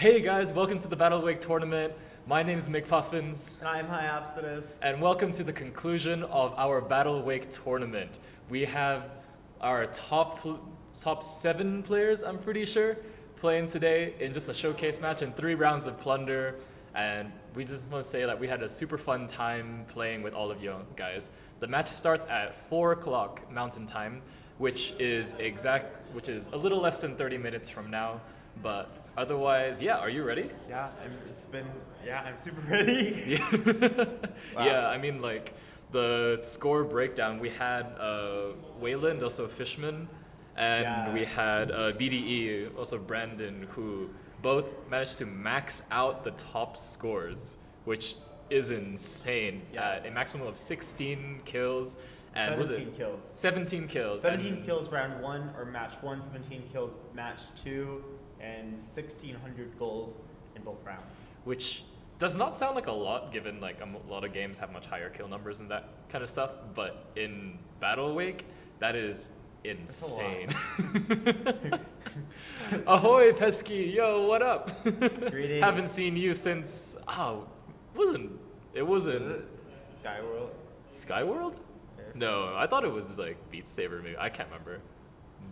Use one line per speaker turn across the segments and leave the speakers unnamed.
Hey guys, welcome to the BattleWake tournament. My name is McPuffins,
And I'm Hyopsitus.
and welcome to the conclusion of our BattleWake tournament. We have our top 7 players, I'm pretty sure, playing today in just a showcase match in 3 rounds of plunder. And we just want to say that we had a super fun time playing with all of you guys. The match starts at 4 o'clock Mountain Time, which is a little less than 30 minutes from now. But otherwise, yeah, are you ready?
I'm super ready.
Yeah.
Wow.
Yeah, I mean, like, the score breakdown, we had Wayland, also Fishman, and
Yeah.
we had BDE, also Brandon, who both managed to max out the top scores, which is insane.
Yeah.
At a maximum of 16 kills. And was it
17 kills.
17 kills.
17
and-
kills round 1 or match 1, 17 kills match 2, and 1,600 gold in both rounds.
Which does not sound like a lot, given like a lot of games have much higher kill numbers and that kind of stuff. But in BattleWake, that is insane. Ahoy, Pesky! Yo, what up?
Greetings.
Haven't seen you since it wasn't
Skyworld.
Skyworld? No, I thought it was like Beat Saber. Maybe I can't remember.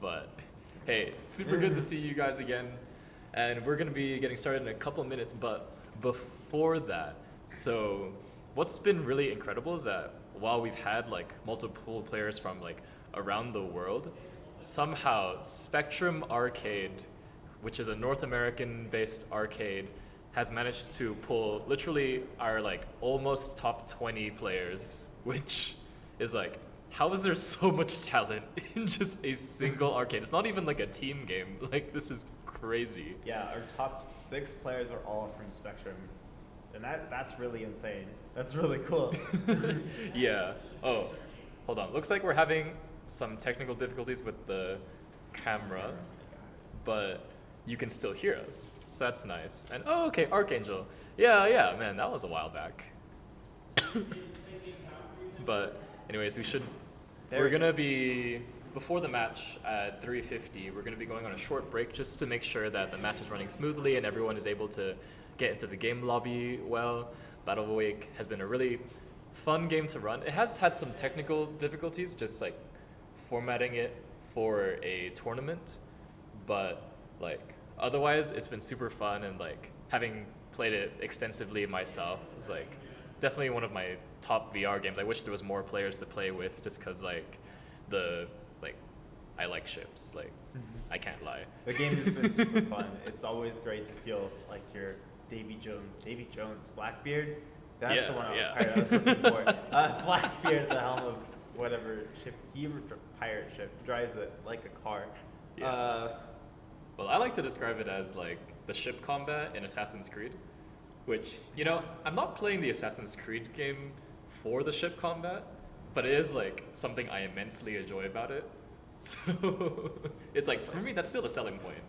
But hey, super good to see you guys again. And we're gonna be getting started in a couple minutes. But before that, so what's been really incredible is that while we've had like multiple players from like around the world, somehow Spectrum Arcade, which is a North American-based arcade, has managed to pull literally our like almost top 20 players, which is like, how is there so much talent in just a single arcade? It's not even like a team game. Like, this is crazy.
Yeah, our top 6 players are all from Spectrum. And that's really insane. That's really cool.
Yeah. Oh, hold on. Looks like we're having some technical difficulties with the camera, but you can still hear us, so that's nice. And oh, okay, Archangel. Yeah, man, that was a while back. But anyways, we're gonna be, before the match at 3:50, we're gonna be going on a short break just to make sure that the match is running smoothly and everyone is able to get into the game lobby well. BattleWake has been a really fun game to run. It has had some technical difficulties, just like formatting it for a tournament, but like otherwise it's been super fun, and like having played it extensively myself is like definitely one of my top VR games. I wish there was more players to play with, just because like I like ships, like I can't lie.
The game has been super fun. It's always great to feel like you're Davy Jones, Blackbeard. That's the one I was looking for. Blackbeard at the helm of whatever ship, pirate ship, drives it like a car.
Yeah. Well, I like to describe it as like the ship combat in Assassin's Creed, which, you know, I'm not playing the Assassin's Creed game for the ship combat, but it is like something I immensely enjoy about it. So it's like, for me, that's still a selling point.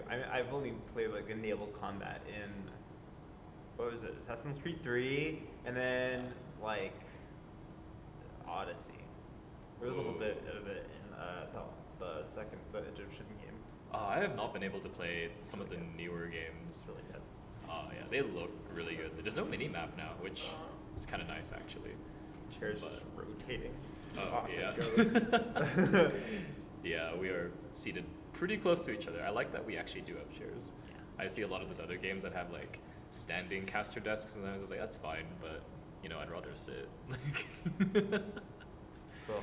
I've only played like a naval combat in, what was it, Assassin's Creed 3, and then like Odyssey. There was a little bit of it in the Egyptian game.
I have not been able to play some of the newer games.
Really good.
Yeah, they look really good. There's no mini map now, which is kind of nice actually.
Chair's just rotating.
Oh,
Off
yeah.
it goes.
Yeah, we are seated pretty close to each other. I like that we actually do have chairs.
Yeah.
I see a lot of those other games that have like standing caster desks, and I was like, that's fine, but you know, I'd rather sit.
Cool.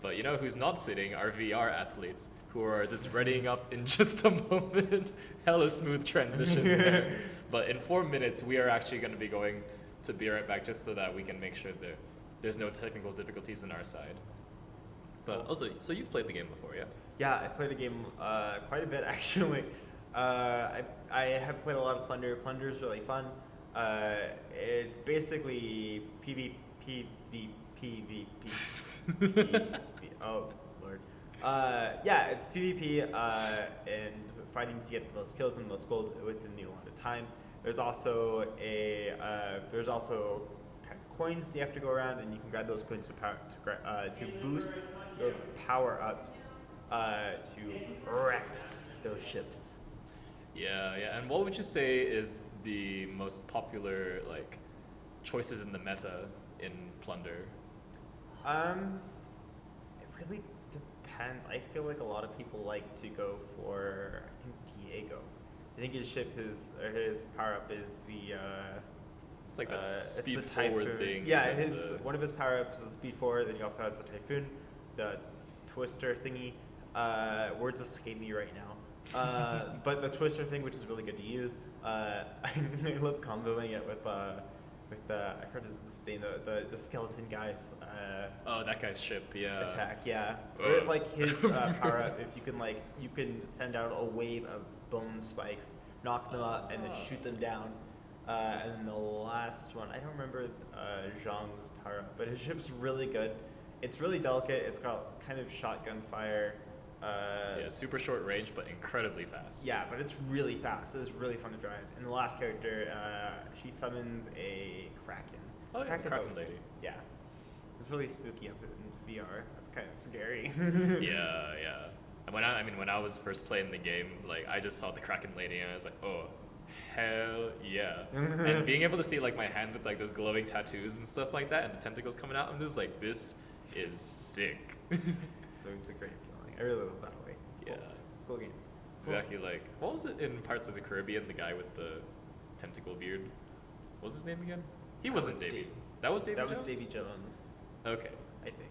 But you know who's not sitting are VR athletes, who are just readying up in just a moment. Hella smooth transition there. But in 4 minutes, we are actually going to be going to be right back, just so that we can make sure there's no technical difficulties on our side. But also, so you've played the game before, yeah?
Yeah, I played a game quite a bit actually. I have played a lot of Plunder. Plunder is really fun. It's basically PvP. Oh lord. Yeah, it's PvP and fighting to get the most kills and the most gold within the allotted time. There's also kind of coins you have to go around, and you can grab those coins to boost your power ups to wreck those ships.
Yeah. And what would you say is the most popular like choices in the meta in Plunder?
It really depends. I feel like a lot of people like to go for, I think, Diego. I think his ship or his power up is the.
It's like that
it's
speed
the
forward
Typhoon.
thing.
Yeah,
and
one of his power ups is speed forward. Then he also has the Typhoon, the Twister thingy. Words escape me right now. But the Twister thing, which is really good to use. I love comboing it with I heard his name, the skeleton guy's
oh, that guy's ship, yeah.
attack, yeah.
Oh.
Or like his power up, if you can send out a wave of bone spikes, knock them up, and then shoot them down. And then the last one, I don't remember Zhang's power up, but his ship's really good. It's really delicate. It's got kind of shotgun fire.
Yeah, super short range, but incredibly fast.
Yeah, but it's really fast. It's really fun to drive. And the last character, she summons a Kraken.
Oh, yeah,
Kraken's
Kraken
always
lady.
good. Yeah. It's really spooky up in VR. That's kind of scary.
Yeah. And when I was first playing the game, like I just saw the Kraken lady and I was like, oh, hell yeah. And being able to see like my hand with like those glowing tattoos and stuff like that and the tentacles coming out, I'm just like, this is sick.
So it's a great feeling. I really love BattleWake. It's cool.
Yeah.
Cool game.
Exactly. Like, what was it in Pirates of the Caribbean? The guy with the tentacle beard. What was his name again? He
That
wasn't
was
Davy.
Dave.
That was Davy.
That was
Jones?
Davy Jones,
Okay.
I think.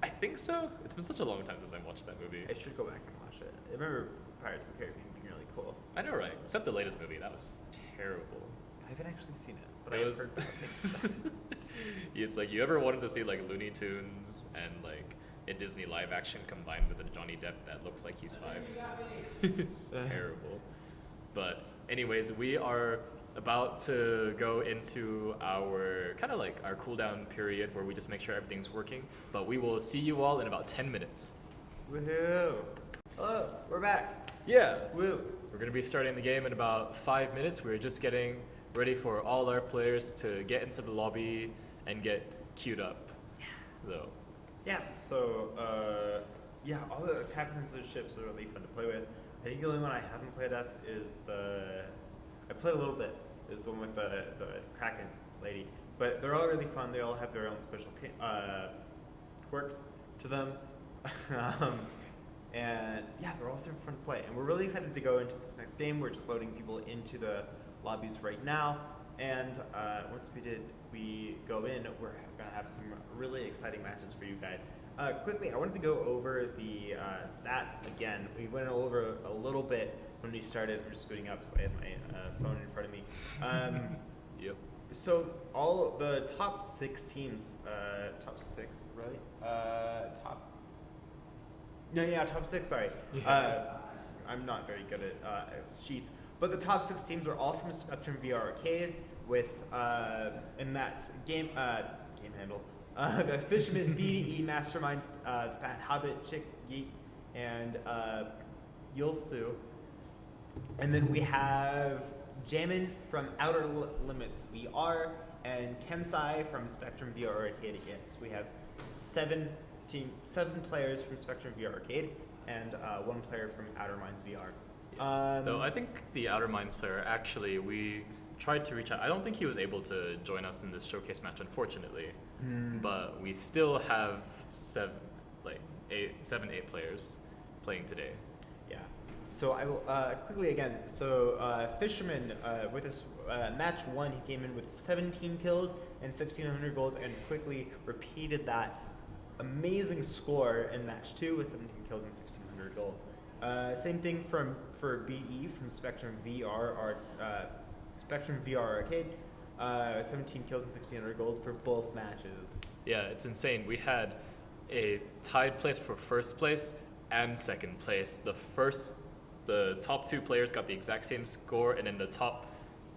I think so. It's been such a long time since I watched that movie.
I should go back and watch it. I remember Pirates of the Caribbean being really cool.
I know, right? Except the latest movie. That was terrible.
I haven't actually seen it, but
It
I've
was.
heard bad things about it.
It's like you ever wanted to see like Looney Tunes and like a Disney live action combined with a Johnny Depp that looks like he's 5. It's terrible. But anyways, we are about to go into our kind of like our cooldown period where we just make sure everything's working. But we will see you all in about 10 minutes.
Woohoo! Hello, we're back.
Yeah.
Woo!
We're going to be starting the game in about 5 minutes. We're just getting ready for all our players to get into the lobby and get queued up, though.
Yeah, so, all the captains of ships are really fun to play with. I think the only one I haven't played with is I played a little bit, is the one with the Kraken lady. But they're all really fun. They all have their own special quirks to them. And yeah, they're all super fun to play. And we're really excited to go into this next game. We're just loading people into the lobbies right now. And once we go in, we're going to have some really exciting matches for you guys. Quickly, I wanted to go over the stats again. We went over a little bit when we started. We're just booting up, so I have my phone in front of me.
Yep.
So all the top 6 teams, top 6, right? Top 6, sorry. I'm not very good at sheets. But the top 6 teams are all from Spectrum VR Arcade with, and that's game handle. The Fisherman, BDE, Mastermind, the Fat Hobbit, Chick Geek, and Yulsu. And then we have Jamin from Outer Limits VR and Kensai from Spectrum VR Arcade again. So we have 7 players from Spectrum VR Arcade and 1 player from Outer Minds VR.
Though I think the Outer Minds player, actually, we tried to reach out. I don't think he was able to join us in this showcase match, unfortunately. But we still have 7, 8 players playing today.
Yeah. So I will quickly again. So Fisherman with his match 1, he came in with 17 kills and 1,600 goals, and quickly repeated that amazing score in match 2 with 17 kills and 1,600 gold. Same thing for BE from Spectrum VR Spectrum VR Arcade. 17 kills and 1,600 gold for both matches.
Yeah, it's insane. We had a tied place for first place and second place. The top 2 players got the exact same score, and then the top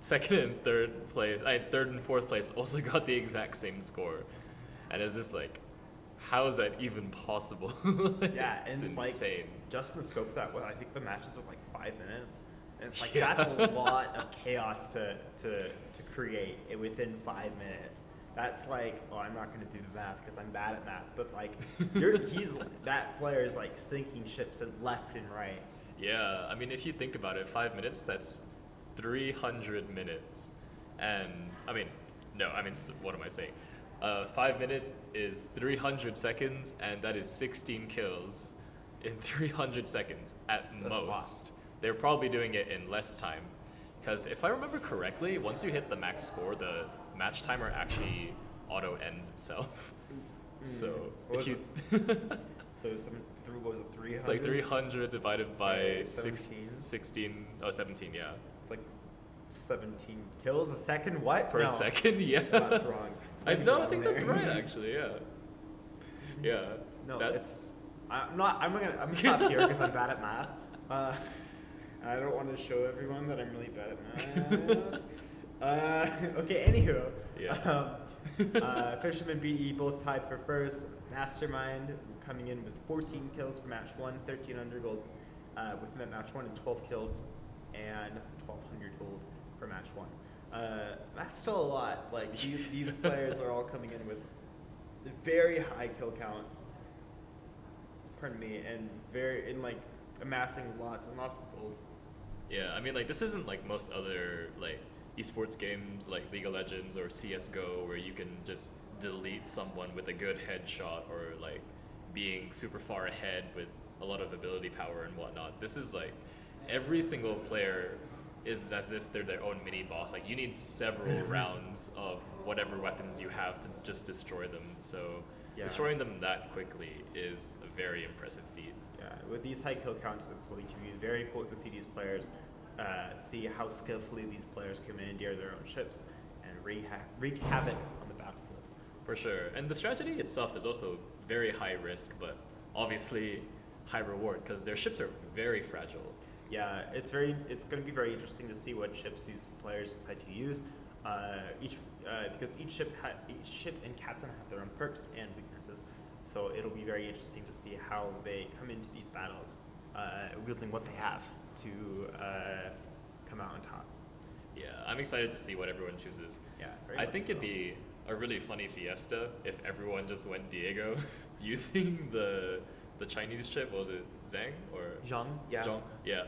second and third and fourth place also got the exact same score. And it's just like, how is that even possible?
Yeah,
it's
and
insane.
Just in the scope of that, I think the matches are like 5 minutes, and it's like that's a lot of chaos to create within 5 minutes. That's like, I'm not going to do the math because I'm bad at math, but like, that player is like sinking ships left and right.
Yeah, I mean, if you think about it, 5 minutes, that's 300 minutes. And, I mean, no, I mean, what am I saying? 5 minutes is 300 seconds, and that is 16 kills in 300 seconds at
That's a lot.
most. They're probably doing it in less time. Because if I remember correctly, once you hit the max score, the match timer actually auto ends itself. So,
What
if
was
you.
So what was it, 300?
It's like 300 divided by
Yeah,
16. 17, yeah.
It's like 17 kills a second? What?
Per
No.
second, yeah.
That's wrong.
I
Something's
no, I
wrong
think that's
there.
right actually, yeah. Yeah.
No,
that's
I'm gonna stop here because I'm bad at math. I don't want to show everyone that I'm really bad at math. Okay, anywho.
Yeah.
Fisherman BE both tied for first. Mastermind coming in with 14 kills for match 1, 1300 gold within that match 1, and 12 kills and 1200 gold for match 1. That's still a lot. Like these players are all coming in with very high kill counts. Pardon me, and like amassing lots and lots of gold.
Yeah, I mean like this isn't like most other like esports games like League of Legends or CS:GO where you can just delete someone with a good headshot or like being super far ahead with a lot of ability power and whatnot. This is like every single player is as if they're their own mini boss. Like you need several rounds of whatever weapons you have to just destroy them. So
Yeah.
destroying them that quickly is a very impressive feat.
Yeah, with these high kill counts, it's going to be very cool to see these players, see how skillfully these players can endear their own ships and wreak havoc on the battlefield.
For sure. And the strategy itself is also very high risk, but obviously high reward because their ships are very fragile.
Yeah, it's going to be very interesting to see what ships these players decide to use. Because each ship and captain have their own perks and weaknesses, so it'll be very interesting to see how they come into these battles, wielding what they have to come out on top.
Yeah, I'm excited to see what everyone chooses.
Yeah,
I think it'd be a really funny fiesta if everyone just went Diego using the Chinese ship. What was it, Zhang or
Zhang? Yeah.
Zhang? Yeah.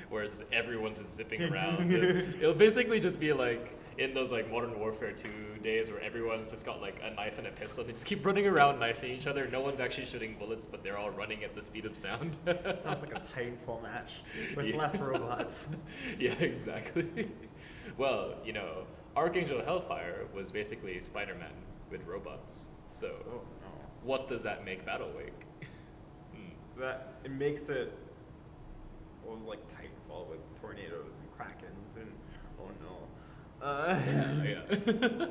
Whereas everyone's just zipping around. It'll basically just be like in those like Modern Warfare 2 days where everyone's just got like a knife and a pistol. They just keep running around knifing each other. No one's actually shooting bullets, but they're all running at the speed of sound.
Sounds like a Titanfall match with
Yeah.
less robots.
Yeah, exactly. Well, you know, Archangel Hellfire was basically Spider-Man with robots. So
Oh no.
what does that make BattleWake?
That it makes it. What was like Titanfall with tornadoes and krakens and oh no.
Yeah.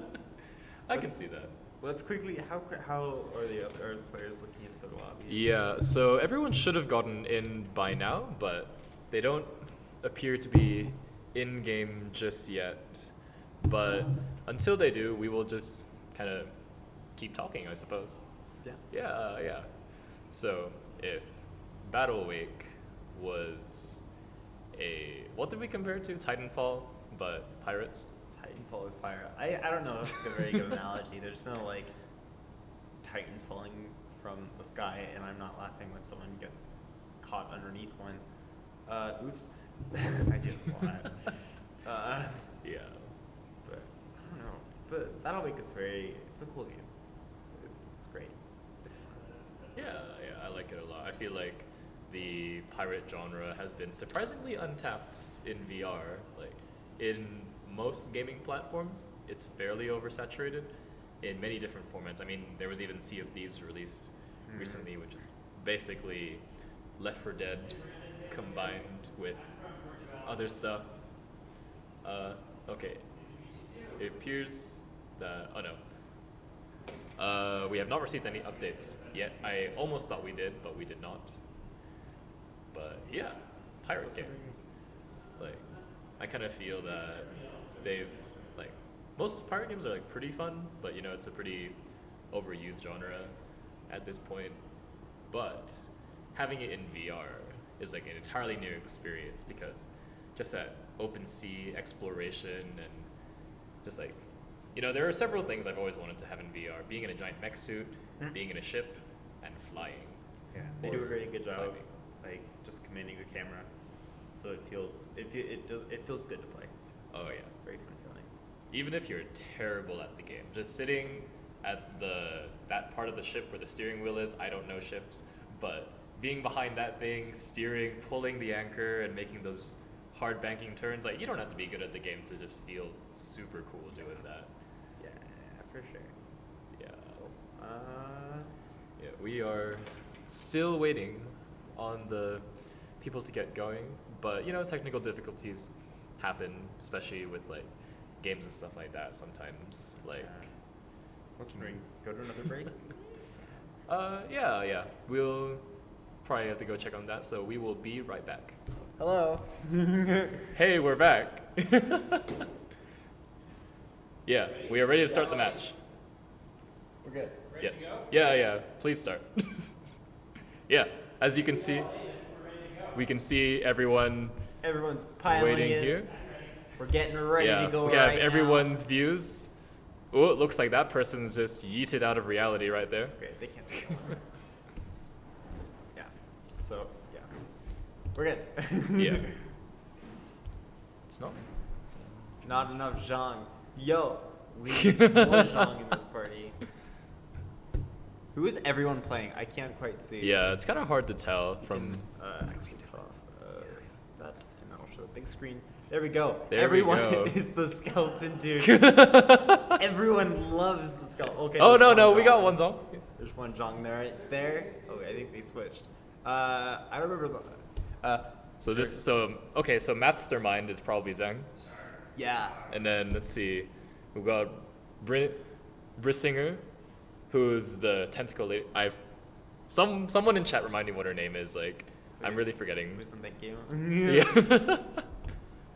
I can
Let's-
see that.
Let's quickly. How are the other players looking at the lobby?
Yeah, so everyone should have gotten in by now, but they don't appear to be in game just yet. But until they do, we will just kind of keep talking, I suppose.
Yeah.
Yeah. So if BattleWake was what did we compare it to? Titanfall, but pirates.
Titanfall with fire. I don't know if it's a very good analogy. There's no like titans falling from the sky, and I'm not laughing when someone gets caught underneath one. Oops. I did a lot.
Yeah.
But I don't know. But BattleWake is it's a cool game. It's great. It's fun.
Yeah, I like it a lot. I feel like the pirate genre has been surprisingly untapped in VR. Like in most gaming platforms, it's fairly oversaturated in many different formats. I mean, there was even Sea of Thieves released recently, which is basically Left 4 Dead combined with other stuff. Okay. It appears that we have not received any updates yet. I almost thought we did, but we did not. But yeah, pirate games. Like, I kind of feel that they've like most pirate games are like pretty fun, but you know it's a pretty overused genre at this point. But having it in VR is like an entirely new experience because just that open sea exploration and just like you know there are several things I've always wanted to have in VR: being in a giant mech suit, being in a ship, and flying.
Yeah, they do a
Or
very good job,
climbing.
like just commanding the camera, so it feels it feels good to play.
Oh yeah.
Very fun feeling.
Even if you're terrible at the game, just sitting at that part of the ship where the steering wheel is. I don't know ships, but being behind that thing, steering, pulling the anchor, and making those hard banking turns, like you don't have to be good at the game to just feel super cool doing that.
Yeah, for sure.
Yeah.
Uh,
Yeah, we are still waiting on the people to get going, but you know, technical difficulties happen, especially with like games and stuff like that sometimes. Like,
let's go to another break.
yeah, we'll probably have to go check on that, so we will be right back.
Hello.
Hey, we're back. Yeah, we are ready to start the match.
We're good.
Yeah, yeah, please start. Yeah, as you can see, we can see everyone
Everyone's piling
waiting
in.
here.
We're getting ready
Yeah,
to go
we have
right
everyone's views. Oh, it looks like that person's just yeeted out of reality right there.
now. Great, they can't see that. Yeah. So, yeah. We're good.
Yeah. It's not.
Not enough Zhang. Yo, we need more Zhang in this party. Who is everyone playing? I can't quite see.
Yeah, it's kind of hard to tell from.
Actually cut off that, and I'll show the big screen. There we go.
There we
Everyone
go.
is the skeleton dude. Everyone loves the skeleton. Okay.
Oh
there's
no,
one
we
Zhang.
got one Zong.
There's one Zhang there, right there. Oh, I think they switched. I don't remember the.
So Mastermind is probably Zhang,
Yeah.
and then let's see, we've got Brissinger, who's the tentacle lady. Someone in chat remind me what her name is. Like, I'm really forgetting.
Please and thank you.
Yeah.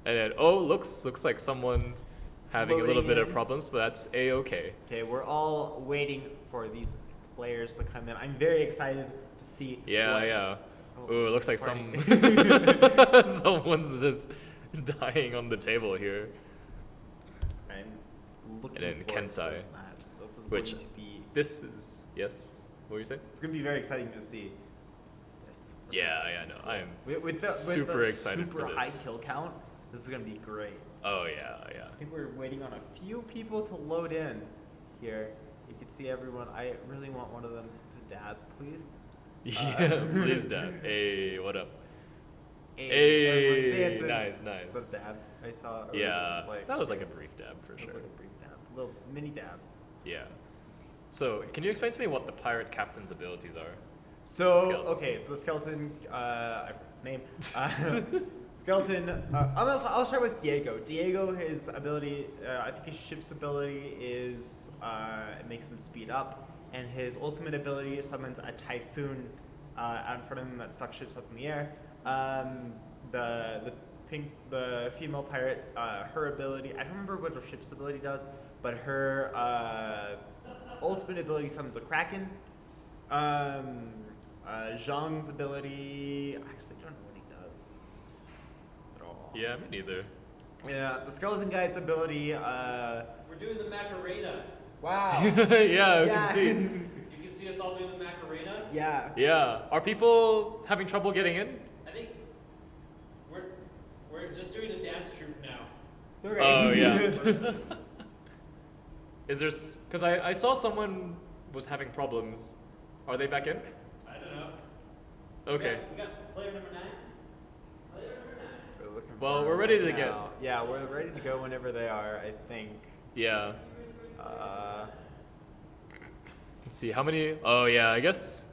And then looks like someone's having a little bit of
in.
problems, but that's a-okay.
Okay, we're all waiting for these players to come in. I'm very excited to see.
Yeah,
what-
yeah.
Oh,
Ooh, it looks like
party.
someone's just dying on the table here.
I'm looking
And then
forward to
Kensai,
this match. This is
which-
going to be.
This is yes. What were you saying?
It's going to be very exciting to see this.
Yeah, I know. I am.
With the
super
the
excited for
super
this.
high kill count, this is going to be great.
Oh yeah.
I think we're waiting on a few people to load in here. You can see everyone. I really want one of them to dab, please.
Yeah, please dab. Hey, what up?
Everyone's
Hey,
dancing.
nice.
Is that dab I saw? Or was it
Yeah,
just
that was like a brief dab for
it
sure.
was like a brief dab, a little mini dab.
Yeah. So, can you explain to me what the pirate captain's abilities are?
So
Skeleton.
okay, so the skeleton, I forgot his name. Skeleton. I'll start with Diego. Diego, his ability, I think his ship's ability is it makes him speed up, and his ultimate ability summons a typhoon out in front of him that sucks ships up in the air. The female pirate, her ability, I don't remember what her ship's ability does, but her ultimate ability summons a kraken. Zhang's ability, I actually don't know what he does at all.
Yeah, me neither.
Yeah, the skeleton guy's ability.
We're doing the Macarena.
Wow.
Yeah, we can see.
You can see us all doing the Macarena.
Yeah.
Yeah. Are people having trouble getting in?
I think we're just doing a dance troupe now.
Okay.
Oh yeah. Is there? Because I saw someone was having problems. Are they back in?
I don't know.
Okay.
We got player number 9. Player number 9.
We're looking
Well,
for
we're ready to
them
get-
now. Yeah, we're ready to go whenever they are. I think.
Yeah.
Uh,
Let's see how many. Oh yeah, I guess.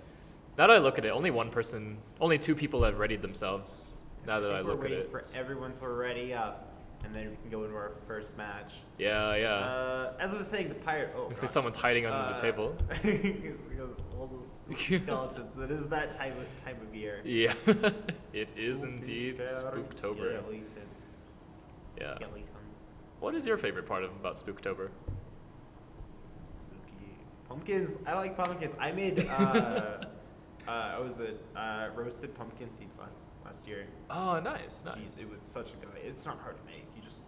Now that I look at it, only 2 people have readied themselves. Now that I
think we're
look at
waiting
it.
for everyone to ready up, and then we can go into our first match.
Yeah, yeah.
As I was saying, the pirate. Oh,
Looks like
God.
someone's hiding under the table.
All those skeletons. It is that time of year.
Yeah, it is
Spooky,
indeed
scary
Spooktober.
skeletons.
Yeah.
Skeletons.
What is your favorite part about Spooktober?
Spooky pumpkins. I like pumpkins. I made what was it? Roasted pumpkin seeds last year.
Oh, nice, nice.
Jeez, it was such a good. It's not hard to make. You just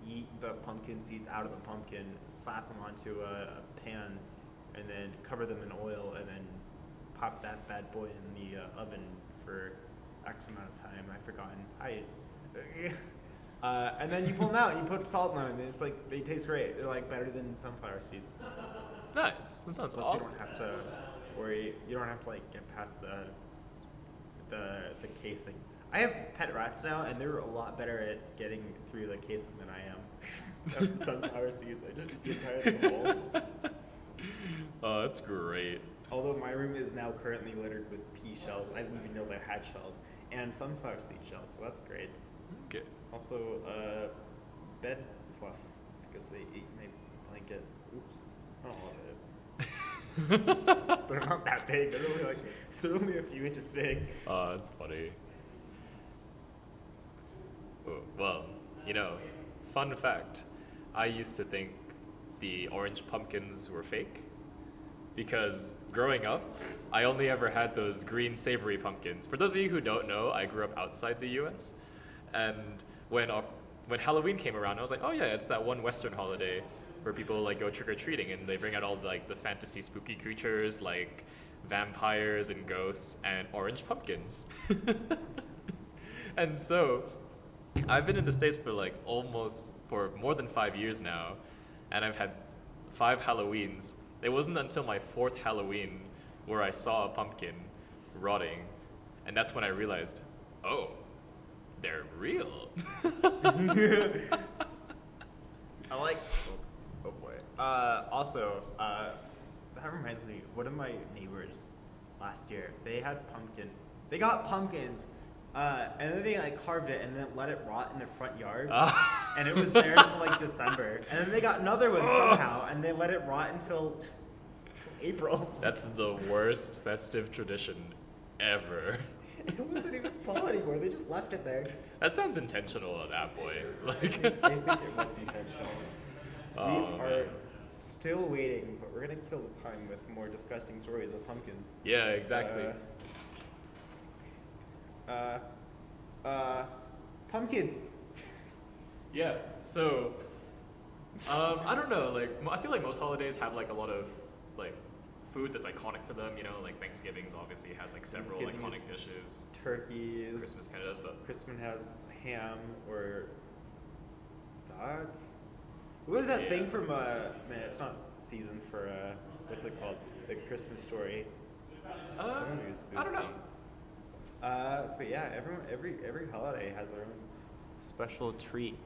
eat the pumpkin seeds out of the pumpkin, slap them onto a pan, and then cover them in oil, and then pop that bad boy in the oven for X amount of time. I've forgotten. And then you pull them out and you put salt in them, and it's like they taste great. They're like better than sunflower seeds.
Nice. That sounds
Plus,
awesome.
you don't have to worry. You don't have to like get past the casing. I have pet rats now, and they're a lot better at getting through the casing than I am. Of sunflower seeds. I just get tired of the bowl.
Oh, that's great.
Although my room is now currently littered with pea shells. I didn't even know they had shells. And sunflower seed shells, so that's great.
Okay.
Also, bed fluff, because they ate my blanket. Oops. I don't love it. They're not that big. They're only a few inches big.
Oh, that's funny. Oh, well, fun fact. I used to think the orange pumpkins were fake. Because growing up, I only ever had those green savory pumpkins. For those of you who don't know, I grew up outside the US. And when Halloween came around, I was like, oh yeah, it's that one Western holiday where people like go trick-or-treating and they bring out all the fantasy spooky creatures like vampires and ghosts and orange pumpkins. And so I've been in the States for more than 5 years now, and I've had 5 Halloweens. It wasn't until my 4th Halloween where I saw a pumpkin rotting, and that's when I realized, oh, they're real.
I like. Oh boy. Also, that reminds me. One of my neighbors last year, they got pumpkins, and then they like carved it and then let it rot in their front yard, and it was there until like December, and then they got another one somehow, and they let it rot until April.
That's the worst festive tradition ever.
It wasn't even fall anymore. They just left it there.
That sounds intentional at that point.
I think it was intentional.
Oh,
we are
man.
still waiting, but we're gonna kill the time with more disgusting stories of pumpkins.
Yeah, exactly.
Pumpkins.
Yeah, so I don't know, I feel like most holidays have a lot of food that's iconic to them, like Thanksgiving's obviously has several iconic dishes.
Turkeys.
Christmas kind of does, but
Christmas has ham or duck. What was that thing from man, it's not season for what's it called? The Christmas Story.
I don't know.
But yeah, every holiday has their own special treat.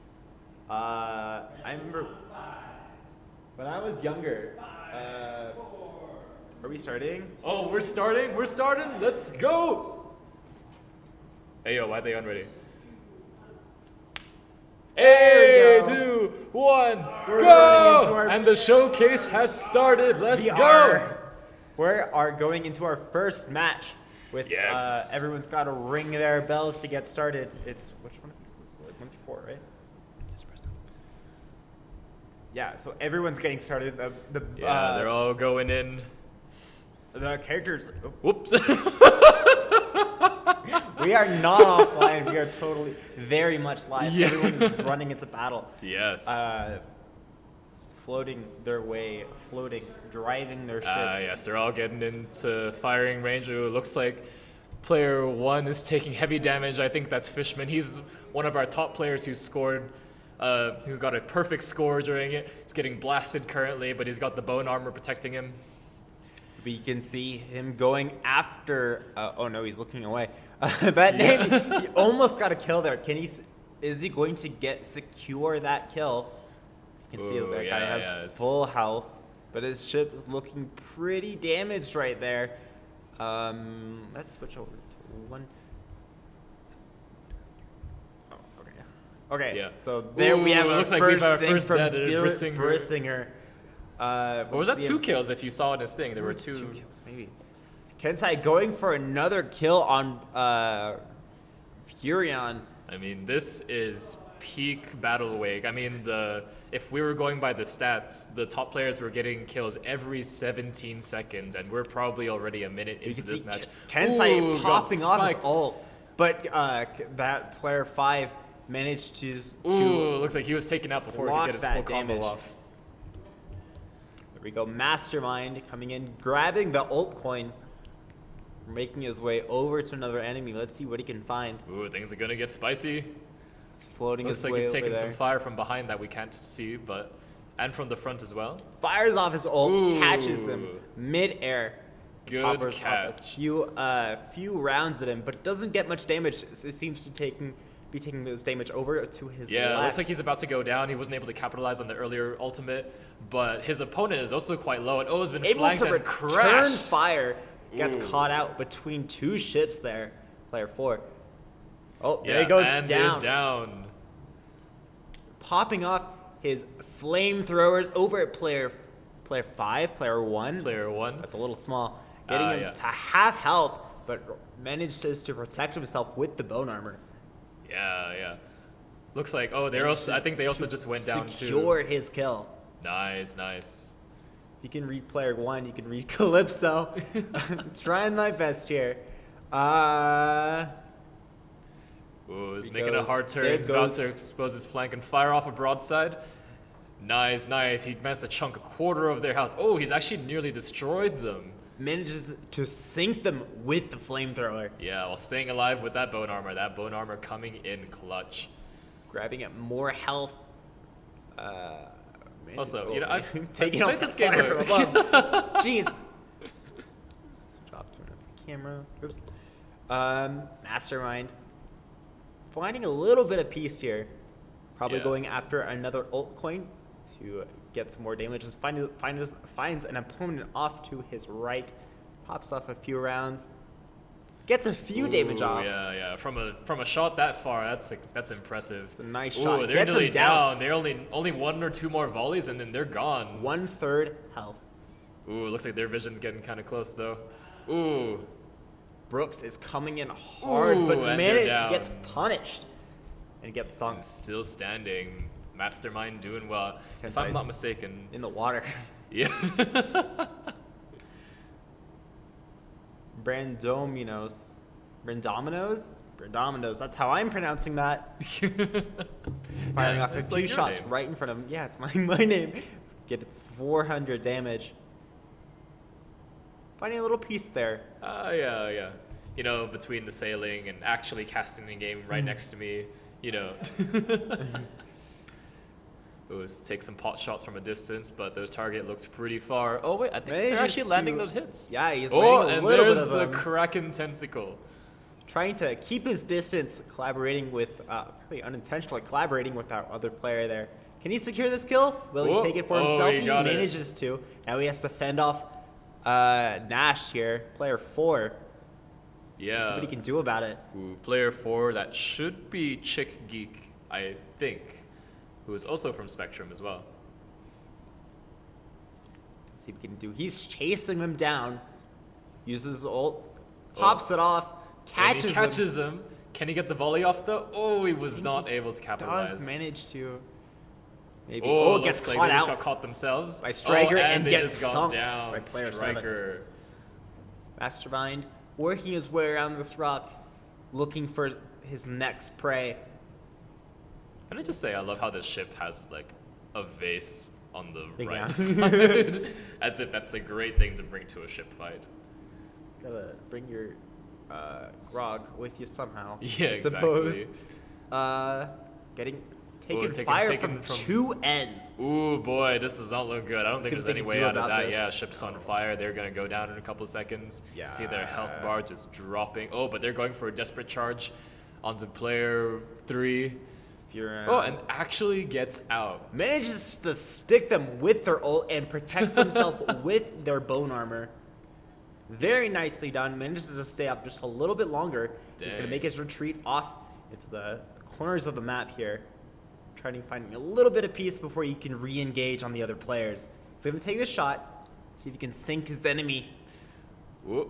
I remember when I was younger. Are we starting?
Oh, we're starting. Let's go. Hey yo, why are they unready?
There we
2, 1,
We're
go!
running into our-
And the showcase has started. Let's go.
We are going into our first match with
Yes.
everyone's got to ring their bells to get started. It's which one of these is 1 through 4, right? Yeah, so everyone's getting started.
They're all going in.
The characters. Oh,
Whoops.
we are not offline. We are totally very much live.
Yeah.
Everyone is running into battle.
Yes.
Floating, driving their ships.
Yes, they're all getting into firing range. It looks like player 1 is taking heavy damage. I think that's Fishman. He's one of our top players who scored, who got a perfect score during it. He's getting blasted currently, but he's got the bone armor protecting him.
We can see him going after. Oh no, he's looking away. That name, he almost got a kill there. Is he going to secure that kill? You can see that guy has full health, but his ship is looking pretty damaged right there. Let's switch over to 1. Oh, okay. Okay.
Yeah.
So there we have
it
our
looks like
first
we've our
thing
first
from
dead
Brissinger.
Brissinger. Or was that 2
him-
kills if you saw in his thing? There were
It was
2.
2 kills, maybe. Kensai going for another kill on Furion.
I mean, this is peak BattleWake. I mean, if we were going by the stats, the top players were getting kills every 17 seconds, and we're probably already a minute
You
into
can
this
see
match.
Kensai
Ooh,
popping
got
off his
spiked.
ult, but that player 5 managed to
Ooh, looks like he was taken out before he
block
could get his
that
full combo
damage.
off.
There we go, Mastermind coming in, grabbing the ult coin. making his way over to another enemy. Let's see what he can find.
Ooh, things are gonna get spicy.
He's floating
Looks
his
like
way
he's
over
taking
there.
some fire from behind that we can't see, and from the front as well.
Fires off his ult,
Ooh.
catches him mid-air.
Good
Poppers off
catch.
a few rounds at him, but doesn't get much damage. It seems to be taking this damage over to his
Yeah,
left.
it looks like he's about to go down. He wasn't able to capitalize on the earlier ultimate, but his opponent is also quite low, and has been
able
flanked
to
and
return
crashed.
fire. Gets
Ooh.
caught out between two ships there. Player 4. Oh, there
Yeah,
he goes
and
down.
they're down.
Popping off his flamethrowers over at player 5, player 1.
Player 1.
That's a little small. Getting him
yeah.
to half health, but manages to protect himself with the bone armor.
Yeah. Looks like, they're also, I think they also just went down
Secure
too.
his kill.
Nice.
If you can read player 1, you can read Calypso. I'm trying my best here.
Ooh, he's
He
making a
goes-
hard turn.
there
He's about
goes-
to expose his flank and fire off a broadside. Nice. He managed to chunk a quarter of their health. Oh, he's actually nearly destroyed them.
Manages to sink them with the flamethrower.
Yeah, while staying alive with that bone armor. That bone armor coming in clutch.
Grabbing at more health.
Also, you know, I've
taking
I've
off
played
the
this game
fire from above. Jeez. Switch off to another camera. Oops. Mastermind. Finding a little bit of peace here. Probably
Yeah.
going after another ult coin to get some more damage. Just finds an opponent off to his right. Pops off a few rounds. Gets a few damage
Ooh,
off.
Yeah. From a shot that far, that's impressive.
It's a nice
Ooh,
shot.
they're
Gets
nearly
him down.
They're only one or two more volleys, and then they're gone.
1/3 health.
Ooh, looks like their vision's getting kind of close though. Ooh.
Brooks is coming in hard,
Ooh,
but
and
man,
they're
it
down.
gets punished and gets sunk
Still standing. Mastermind doing well. If
Concise.
I'm not mistaken.
in the water.
Yeah.
Brandominos. That's how I'm pronouncing that. Firing off a
it's
few
like your
shots
name.
right in front of him. Yeah, it's my name. Get its 400 damage. Finding a little piece there.
Yeah. You know, between the sailing and actually casting the game right next to me, you know. Ooh, take some pot shots from a distance, but the target looks pretty far. Oh wait, I think they're
Manages
actually landing
to-
those hits.
Yeah, he's
Oh,
landing a
and
little
there's
bit of
the
them.
Kraken tentacle.
Trying to keep his distance, collaborating with, probably unintentionally collaborating with our other player there. Can he secure this kill? Will
Whoa.
he take it for
Oh,
himself?
he
He
got it.
manages to. Now he has to fend off Nash here, player 4.
Yeah.
See what he can do about it.
Ooh, player 4, that should be Chick Geek, I think, who is also from Spectrum as well.
See what he can do. He's chasing them down. Uses his ult, pops it off,
And he
catches
catches him. Can he get the volley off though? Oh, he was
think
not
he
able to capitalize.
Does manage to. Maybe.
Oh,
Gets
looks like
caught
they just
out
got caught themselves
by Striker and
they
gets
just got
sunk
down.
by player 7.
Striker.
Mastermind working his way around this rock, looking for his next prey.
Can I just say I love how this ship has like a vase on the
Big
right
ass.
side, as if that's a great thing to bring to a ship fight.
Gotta bring your grog with you somehow.
Yeah,
I suppose.
exactly.
Taking
taken-
fire
taken
from
from-
two ends.
Ooh boy, this does not look good. I don't
Let's
think
see
there's
what
any
they
way
can do
out of
about
that.
this.
Yeah, ship's on fire. They're gonna go down in a couple seconds.
Yeah.
See their health bar just dropping. Oh, but they're going for a desperate charge onto player 3.
If you're,
Oh, and actually gets out.
manages to stick them with their ult and protects themselves with their bone armor. Very nicely done. Manages to stay up just a little bit longer. He's going to
Dang.
make his retreat off into the corners of the map here. Trying to find a little bit of peace before he can re-engage on the other players. So he's going to take this shot, see if he can sink his enemy.
Ooh,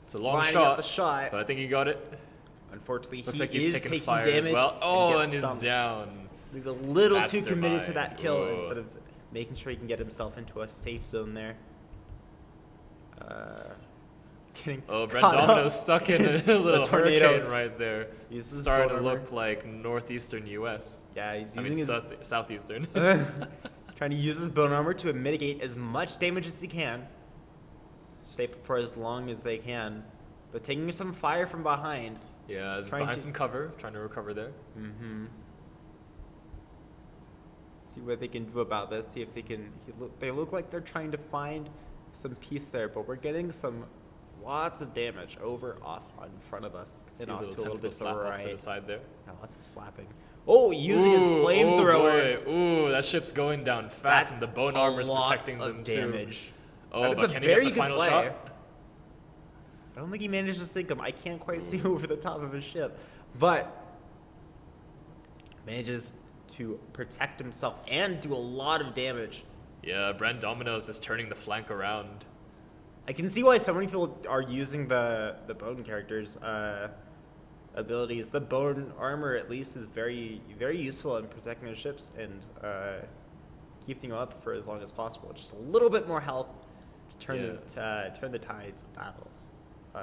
it's a long
Lining
shot,
up a shot.
but I think he got it.
Unfortunately,
Looks
he
like he's
is
taking
taking
fire
damage
as well. Oh, and
gets
he's
sunk.
down.
He's a little too committed to
Mastermind.
that kill
Whoa.
instead of making sure he can get himself into a safe zone there. Getting
Oh, Brent
caught up.
Domino's stuck in a little
tornado.
hurricane right there.
Uses
Starting to
bone armor.
look like northeastern U.S.
Yeah, he's
I
using
mean,
his
southeastern.
trying to use his bone armor to mitigate as much damage as he can. Stay for as long as they can. but taking some fire from behind.
Yeah, is
Trying
behind
to-
some cover, trying to recover there.
Mm-hmm. See what they can do about this. See if they can. They look like they're trying to find some peace there, but we're getting some lots of damage over, off, in front of us,
See
and
a
off
little
to a little
tentacle
bit to
slap
the
off to the
right.
side there.
Yeah, lots of slapping. Oh, using his flamethrower.
Oh boy. Ooh, that ship's going down fast,
That's
and the bone
a
armor's
lot
protecting
of
them
damage.
too. Oh,
That is
but
a
can he
very
get the
good
final
play.
shot?
I don't think he managed to sink him. I can't quite see over the top of his ship, but manages to protect himself and do a lot of damage.
Yeah, Brand Domino's is turning the flank around.
I can see why so many people are using the bone characters' abilities. The bone armor, at least, is very useful in protecting their ships and keeping them up for as long as possible. Just a little bit more health to turn the tides of battle,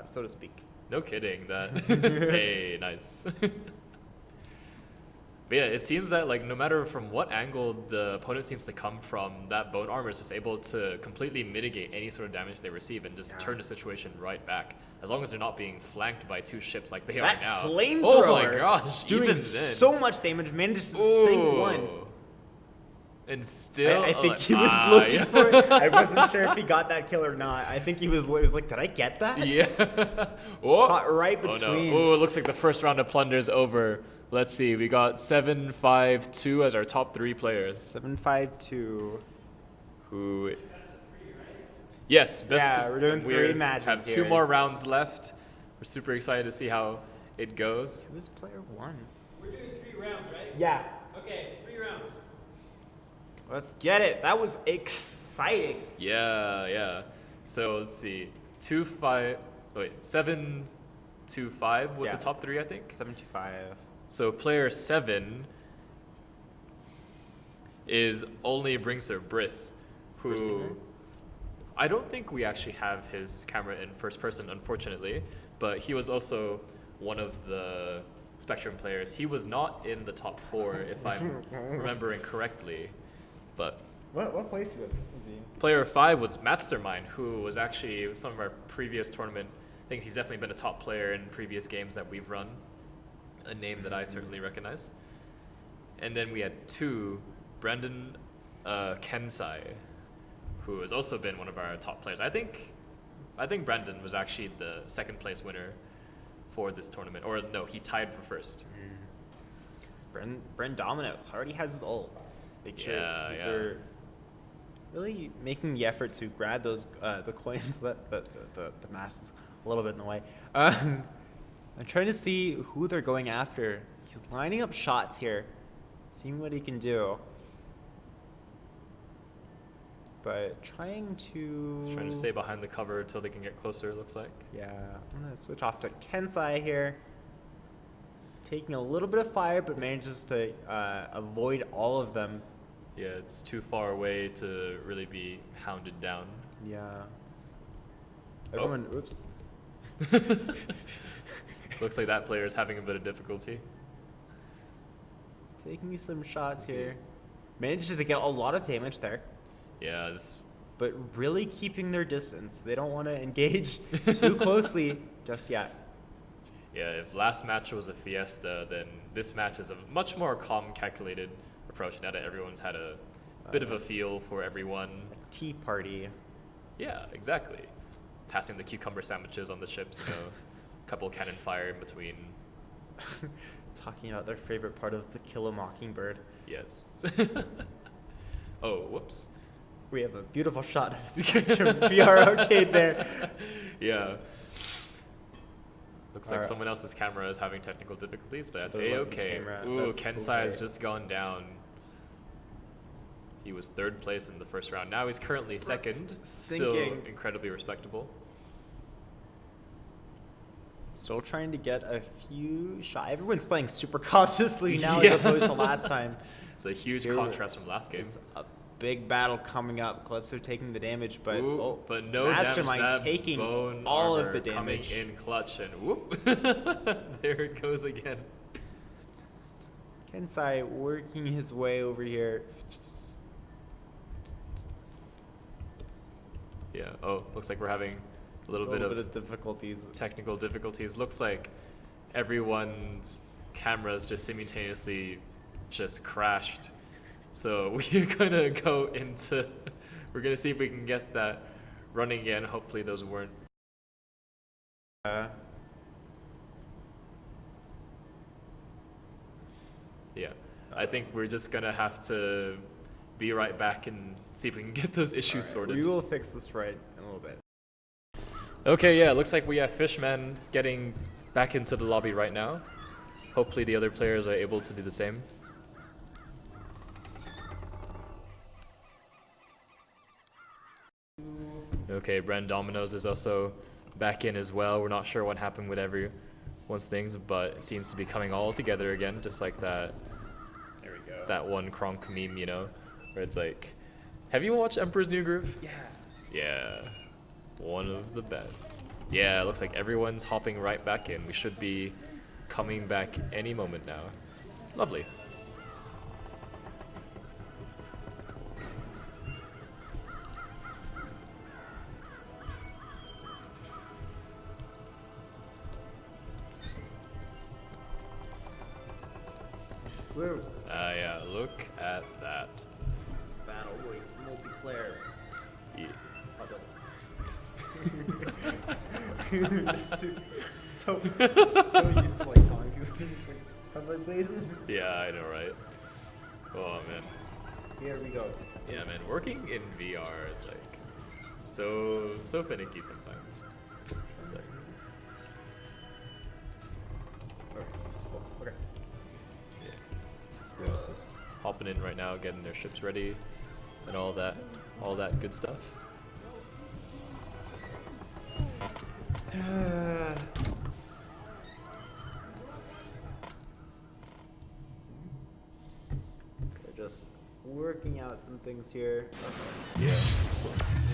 so to speak.
No kidding. That. Hey, nice. But yeah, it seems that like no matter from what angle the opponent seems to come from, that bone armor is just able to completely mitigate any sort of damage they receive and just turn the situation right back. As long as they're not being flanked by two ships like they
That
are now.
flamethrower,
Oh my gosh!
doing
even then.
so much damage, manages to sink one.
Ooh. And still,
I think
like,
he was looking
yeah.
for it. I wasn't sure if he got that kill or not. I think he was like, did I get that?
Yeah. Oh.
Caught right
Oh
between.
no. Oh, it looks like the first round of plunder's over. Let's see. We got 7-5-2 as our top three players.
7-5-2.
Who? Yes, best.
Yeah, we're doing three matches
Have
here.
2 more rounds left. We're super excited to see how it goes.
Who's player one?
We're doing 3 rounds, right?
Yeah.
Okay, 3 rounds.
Let's get it. That was exciting.
Yeah, yeah. So let's see. 7-2-5 with
Yeah.
the top three, I think.
7-5.
So player 7 is only Brinkser Briss, who
Brissinger?
I don't think we actually have his camera in first person, unfortunately, but he was also one of the Spectrum players. He was not in the top 4, if I'm remembering correctly, but
What place was he?
player 5 was Mastermind, who was actually some of our previous tournament things. He's definitely been a top player in previous games that we've run, a name that I certainly recognize. And then we had 2, Brendan Kensai, who has also been one of our top players. I think Brendan was actually the second place winner for this tournament, or no, he tied for first.
Bren Domino's already has his ult. Make sure
Yeah,
that
yeah.
they're really making the effort to grab those the coins. The mask is a little bit in the way. I'm trying to see who they're going after. He's lining up shots here, seeing what he can do. But trying to...
He's trying to stay behind the cover until they can get closer, it looks like.
Yeah, I'm going to switch off to Kensai here. Taking a little bit of fire, but manages to avoid all of them.
Yeah, it's too far away to really be hounded down.
Yeah.
Oh.
Everyone, oops.
Looks like that player is having a bit of difficulty.
Taking some shots
Let's see.
here. Manages to get a lot of damage there,
Yeah, this,
but really keeping their distance. They don't want to engage too closely just yet.
yeah, if last match was a fiesta, then this match is a much more calm, calculated approach now that everyone's had a bit of a feel for everyone.
Tea party.
Yeah, exactly. Passing the cucumber sandwiches on the ships, you know, a couple cannon fire in between.
Talking about their favorite part of To Kill a Mockingbird.
Yes. Oh, whoops.
We have a beautiful shot of Spectrum VR Arcade there.
Yeah. Looks like
Alright.
someone else's camera is having technical difficulties, but that's
I love the
A-okay.
camera.
Ooh,
That's
Kensai has
okay.
just gone down. He was 3rd place in the first round. Now he's currently 2nd. Still
sinking.
incredibly respectable.
Still trying to get a few shots. Everyone's playing super cautiously now
Yeah.
as opposed to last time.
It's a huge
Here
contrast from last game.
It's a big battle coming up. Clubs are taking the damage, but
Ooh, but no
Mastermind
damage. That
taking
bone
all of
armor
the
coming
damage.
in clutch, and whoop, there it goes again.
Kensai working his way over here.
Yeah. Oh, looks like we're having a little bit of
difficulties.
technical difficulties. Looks like everyone's cameras just simultaneously just crashed. So we're gonna go into, we're gonna see if we can get that running again. Hopefully those weren't. Yeah, I think we're just gonna have to be right back and see if we can get those issues sorted.
We will fix this right in a little bit.
Okay, yeah, looks like we have Fishman getting back into the lobby right now. Hopefully the other players are able to do the same. Okay, Bren Dominoes is also back in as well. We're not sure what happened with everyone's things, but it seems to be coming all together again, just like that.
There we go.
That one Kronk meme, you know, where it's like, have you watched Emperor's New Groove?
Yeah.
Yeah, one of the best. Yeah, it looks like everyone's hopping right back in. We should be coming back any moment now. Lovely.
Woo.
Yeah, look at that.
BattleWake multiplayer.
Yeah.
so used to like telling people it's like public places.
Yeah, I know, right? Oh man.
Here we go.
Yeah, man. Working in VR is like so finicky sometimes. It's like,
Okay.
yeah. Spurs just hopping in right now, getting their ships ready, and all that good stuff.
We're just working out some things here.
Yeah.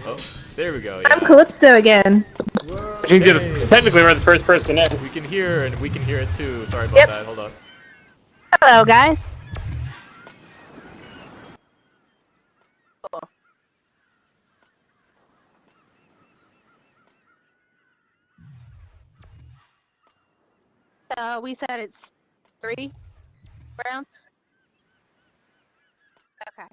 Oh, there we go.
I'm
Yeah.
Calypso again.
Whoa.
Technically, we're the first person in.
We can hear and we can hear it too. Sorry about
Yep.
that. Hold on.
Hello, guys. We said it's 3 rounds. Okay.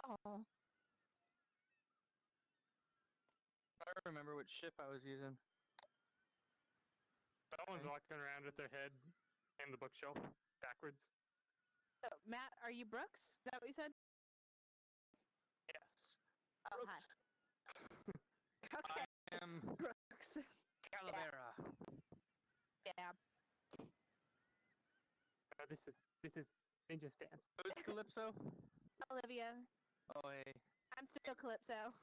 Oh.
I don't remember which ship I was using. Someone's walking around with their head in the bookshelf backwards.
So, Matt, are you Brooks? Is that what you said?
Yes.
Oh, hi. Okay.
I am
Brooks.
Calavera.
Yeah.
This is Ninja Stance. Who's Calypso?
Olivia.
Oh, hey.
I'm still Calypso.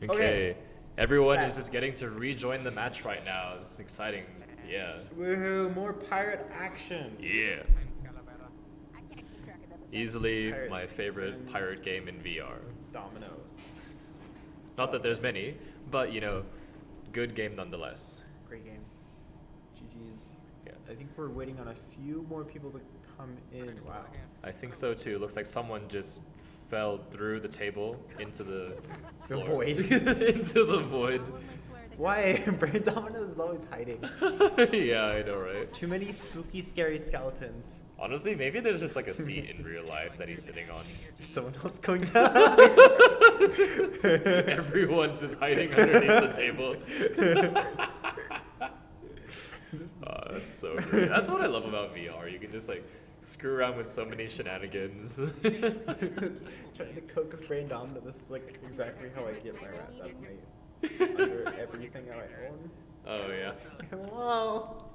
Okay. Everyone is just getting to rejoin the match right now. It's exciting. Yeah.
Woohoo! More pirate action.
Yeah.
I'm Calavera.
I can't keep track of them.
Easily
Pirates
my favorite
and-
pirate game in VR.
Dominoes.
Not that there's many, but you know, good game nonetheless.
Great game. GG's.
Yeah.
I think we're waiting on a few more people to come in. Wow.
I think so too. Looks like someone just fell through the table into the
The
floor.
void.
Into the void.
Why? Brain Dominoes is always hiding.
Yeah, I know, right?
Too many spooky, scary skeletons.
Honestly, maybe there's just like a seat in real life that he's sitting on.
Is someone else going down?
Everyone's just hiding underneath the table. Oh, that's so great. That's what I love about VR. You can just like screw around with so many shenanigans.
It's trying to coax Brain Domino. This is like exactly how I get my rats out of my under everything I own.
Oh yeah.
Hello.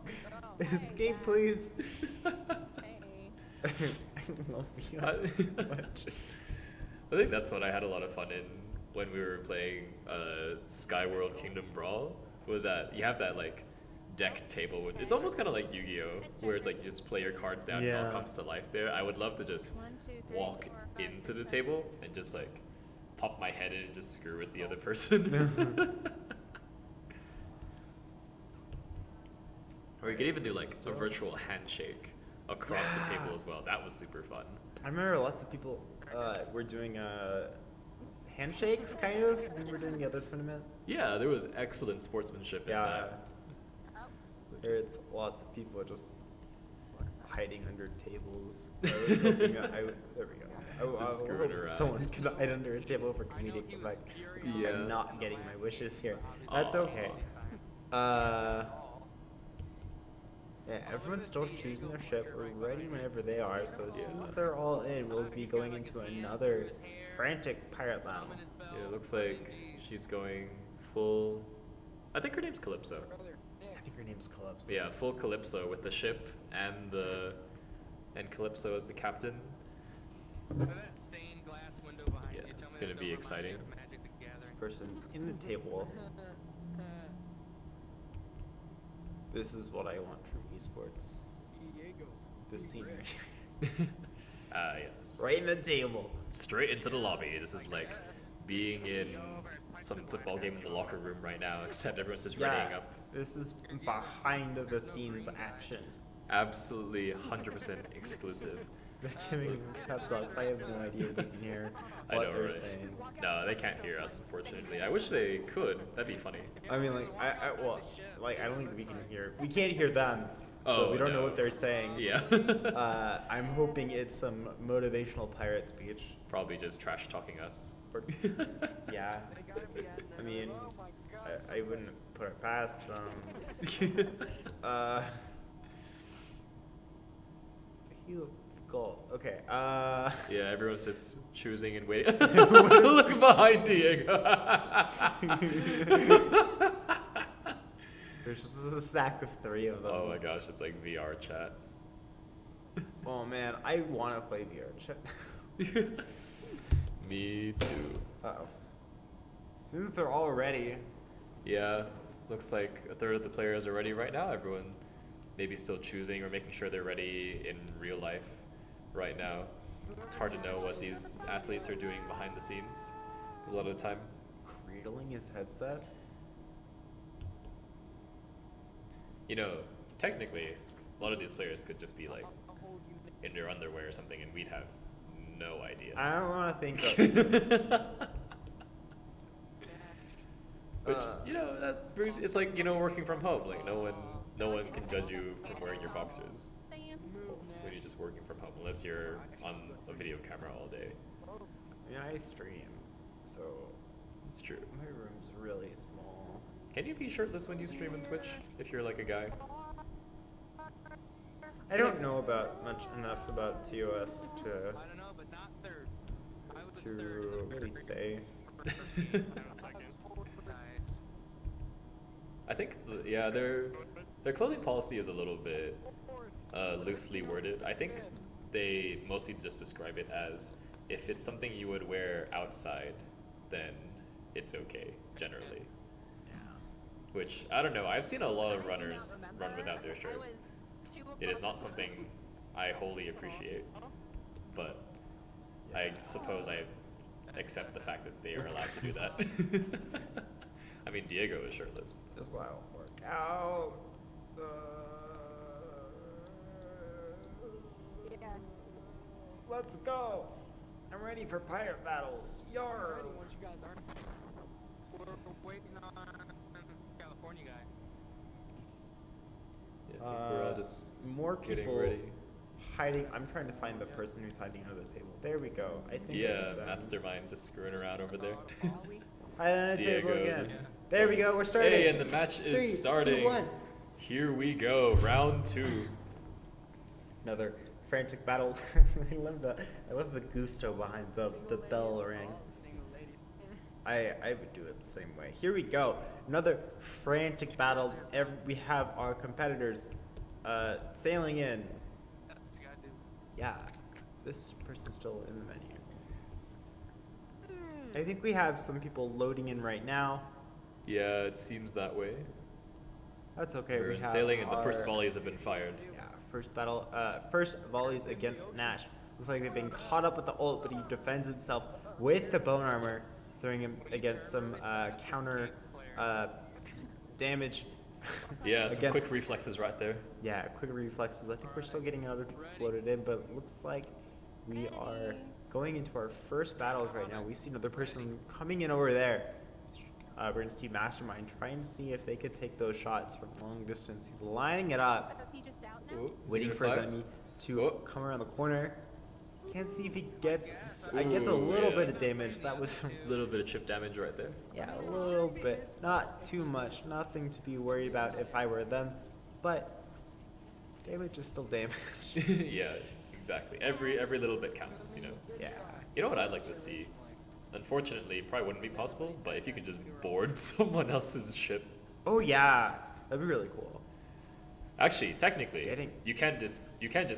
Escape, please.
Hey.
I love VR so much.
I think that's what I had a lot of fun in when we were playing Skyworld Kingdom Brawl was that you have that like deck table. It's almost kind of like Yu-Gi-Oh, where it's like you just play your card down and it all
Yeah.
comes to life there. I would love to just walk into the table and just like pop my head in and just screw with the other person. Or you could even do like a virtual handshake across the
Yeah.
table as well. That was super fun.
I remember lots of people were doing handshakes, kind of, when we were doing the other tournament.
Yeah, there was excellent sportsmanship in
Yeah.
that.
There's lots of people just hiding under tables. I was hoping there we go. I
Just
was
screwing
hoping
around.
someone could hide under a table for comedic effect. Looks like
Yeah.
I'm not getting my wishes here. That's
Aw.
okay. Yeah, everyone's still choosing their ship. We're ready whenever they are, so as soon as they're all in, we'll be going into another frantic pirate battle.
Yeah, it looks like she's going full. I think her name's Calypso.
I think her name's Calypso.
Yeah, full Calypso with the ship and Calypso as the captain. Yeah, it's gonna be exciting.
This person's in the table. This is what I want from esports. The scenery.
Yes.
Right in the table.
Straight into the lobby. This is like being in some football game in the locker room right now, except everyone's just readying up.
This is behind the scenes action.
Absolutely 100% exclusive.
They're giving pep talks. I have no idea if you can hear
I
what
know,
they're
right?
saying.
No, they can't hear us, unfortunately. I wish they could. That'd be funny.
I mean, like, I don't think we can hear. We can't hear them, so
Oh,
we don't know
no.
what they're saying.
Yeah.
I'm hoping it's some motivational pirate speech.
Probably just trash talking us.
Yeah. I mean, I wouldn't put it past them. He'll go. Okay.
Yeah, everyone's just choosing and waiting. Look behind Diego.
There's just a stack of 3 of them.
Oh my gosh, it's like VR chat.
Oh man, I want to play VR chat.
Me too.
Uh-oh. As soon as they're all ready.
Yeah, looks like a third of the players are ready right now. Everyone maybe still choosing or making sure they're ready in real life right now. It's hard to know what these athletes are doing behind the scenes a lot of the time.
Cradling his headset.
You know, technically, a lot of these players could just be like in their underwear or something, and we'd have no idea.
I don't want to think of
Which, you know, that brings, it's like, you know, working from home. Like no one can judge you from wearing your boxers when you're just working from home, unless you're on a video camera all day.
I stream, so
It's true.
my room's really small.
Can you be shirtless when you stream on Twitch if you're like a guy?
I don't know enough about TOS to really say.
I think, yeah, their clothing policy is a little bit loosely worded. I think they mostly just describe it as if it's something you would wear outside, then it's okay, generally. Which, I don't know, I've seen a lot of runners run without their shirt. It is not something I wholly appreciate, but I suppose I accept the fact that they are allowed to do that. I mean, Diego is shirtless.
That's why I don't work out. Let's go. I'm ready for pirate battles. Yar.
What you got, Darn? We're waiting on California guy.
Yeah, I think we're all just
More
getting
people
ready.
hiding. I'm trying to find the person who's hiding under the table. There we go. I think it
Yeah,
was them.
Mastermind just screwing around over there.
Hide under the table
Diego
again.
just-
There we go. We're starting.
Hey, and the match is
3,
starting.
2, 1.
Here we go, round 2.
Another frantic battle. I love the gusto behind the bell ring. I would do it the same way. Here we go. Another frantic battle. We have our competitors sailing in.
That's what you gotta do.
Yeah, this person's still in the menu. I think we have some people loading in right now.
Yeah, it seems that way.
That's okay.
We're
we
in
have
sailing and the first
our-
volleys have been fired.
Yeah, first volleys against Nash. Looks like they've been caught up with the ult, but he defends himself with the bone armor, throwing him against some counter damage.
Yeah, some
against-
quick reflexes right there.
Yeah, quick reflexes. I think we're still getting another floated in, but it looks like we are going into our first battles right now. We see another person coming in over there. We're going to see Mastermind trying to see if they could take those shots from long distance. He's lining it up,
Is he just out now?
Ooh, is he
waiting
gonna
for his
fire?
enemy to
Oh.
come around the corner. Can't see if he gets a little
yeah.
bit of damage. That was
A little bit of chip damage right there.
yeah, a little bit. Not too much. Nothing to be worried about if I were them. But damage is still damage.
Yeah, exactly. Every little bit counts, you know.
Yeah.
You know what I'd like to see? Unfortunately, it probably wouldn't be possible, but if you could just board someone else's ship.
Oh yeah, that'd be really cool.
Actually, technically,
Getting-
you can't just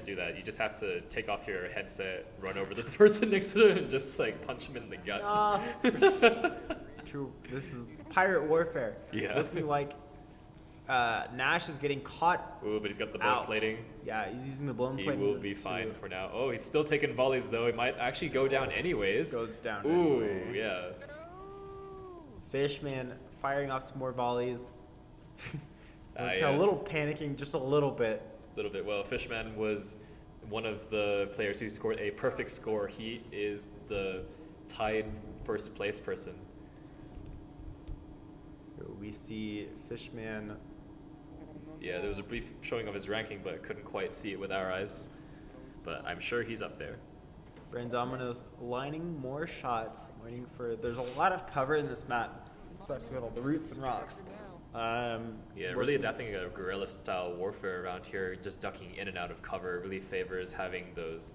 do that. You just have to take off your headset, run over to the person next to them, and just like punch him in the gut.
Ah. True. This is pirate warfare.
Yeah.
Looking like Nash is getting caught.
Ooh, but he's got the bone
Out.
plating.
Yeah, he's using the blown
He
plate.
will be fine for now. Oh, he's still taking volleys though. He might actually go down anyways.
Goes down.
Ooh,
anyway.
yeah.
Fishman firing off some more volleys. A
Yes.
little panicking, just a little bit.
A little bit. Well, Fishman was one of the players who scored a perfect score. He is the tied first place person.
We see Fishman.
Yeah, there was a brief showing of his ranking, but couldn't quite see it with our eyes. But I'm sure he's up there.
Brandomino's lining more shots, waiting for. There's a lot of cover in this map, especially with all the roots and rocks.
Yeah, really
working-
adapting a guerrilla style warfare around here, just ducking in and out of cover really favors having those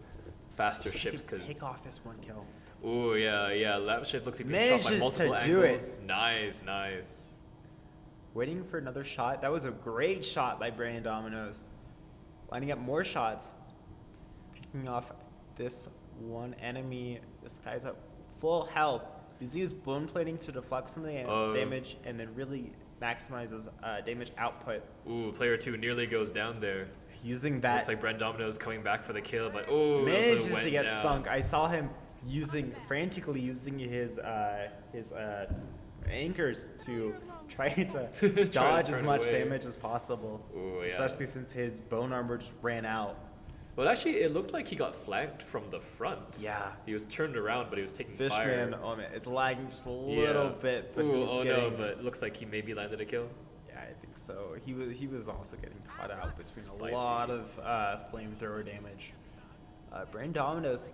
faster
He
ships
could
because.
take off this one kill.
Ooh, yeah, that ship looks like being shot by
Manages
multiple
to do it.
angles. Nice.
Waiting for another shot. That was a great shot by Brandominos. Lining up more shots. Picking off this one enemy. This guy's at full health. Using his bone plating to deflect some of the damage and then really maximizes damage output.
Ooh, player 2 nearly goes down there.
Using that,
Looks like Brent Domino's coming back for the kill, but oh,
manages
went
to get
down.
sunk. I saw him frantically using his anchors to try to dodge as
turn
much
away.
damage as possible.
Ooh, yeah.
Especially since his bone armor just ran out.
But actually, it looked like he got flanked from the front.
Yeah.
He was turned around, but he was taking
Fishman,
fire.
oh man, it's lagging just a
Yeah.
little bit, but
Ooh,
he's
oh
getting.
no, but it looks like he maybe landed a kill.
Yeah, I think so. He was also getting caught out between
Spicy.
a lot of flamethrower damage. Brandominos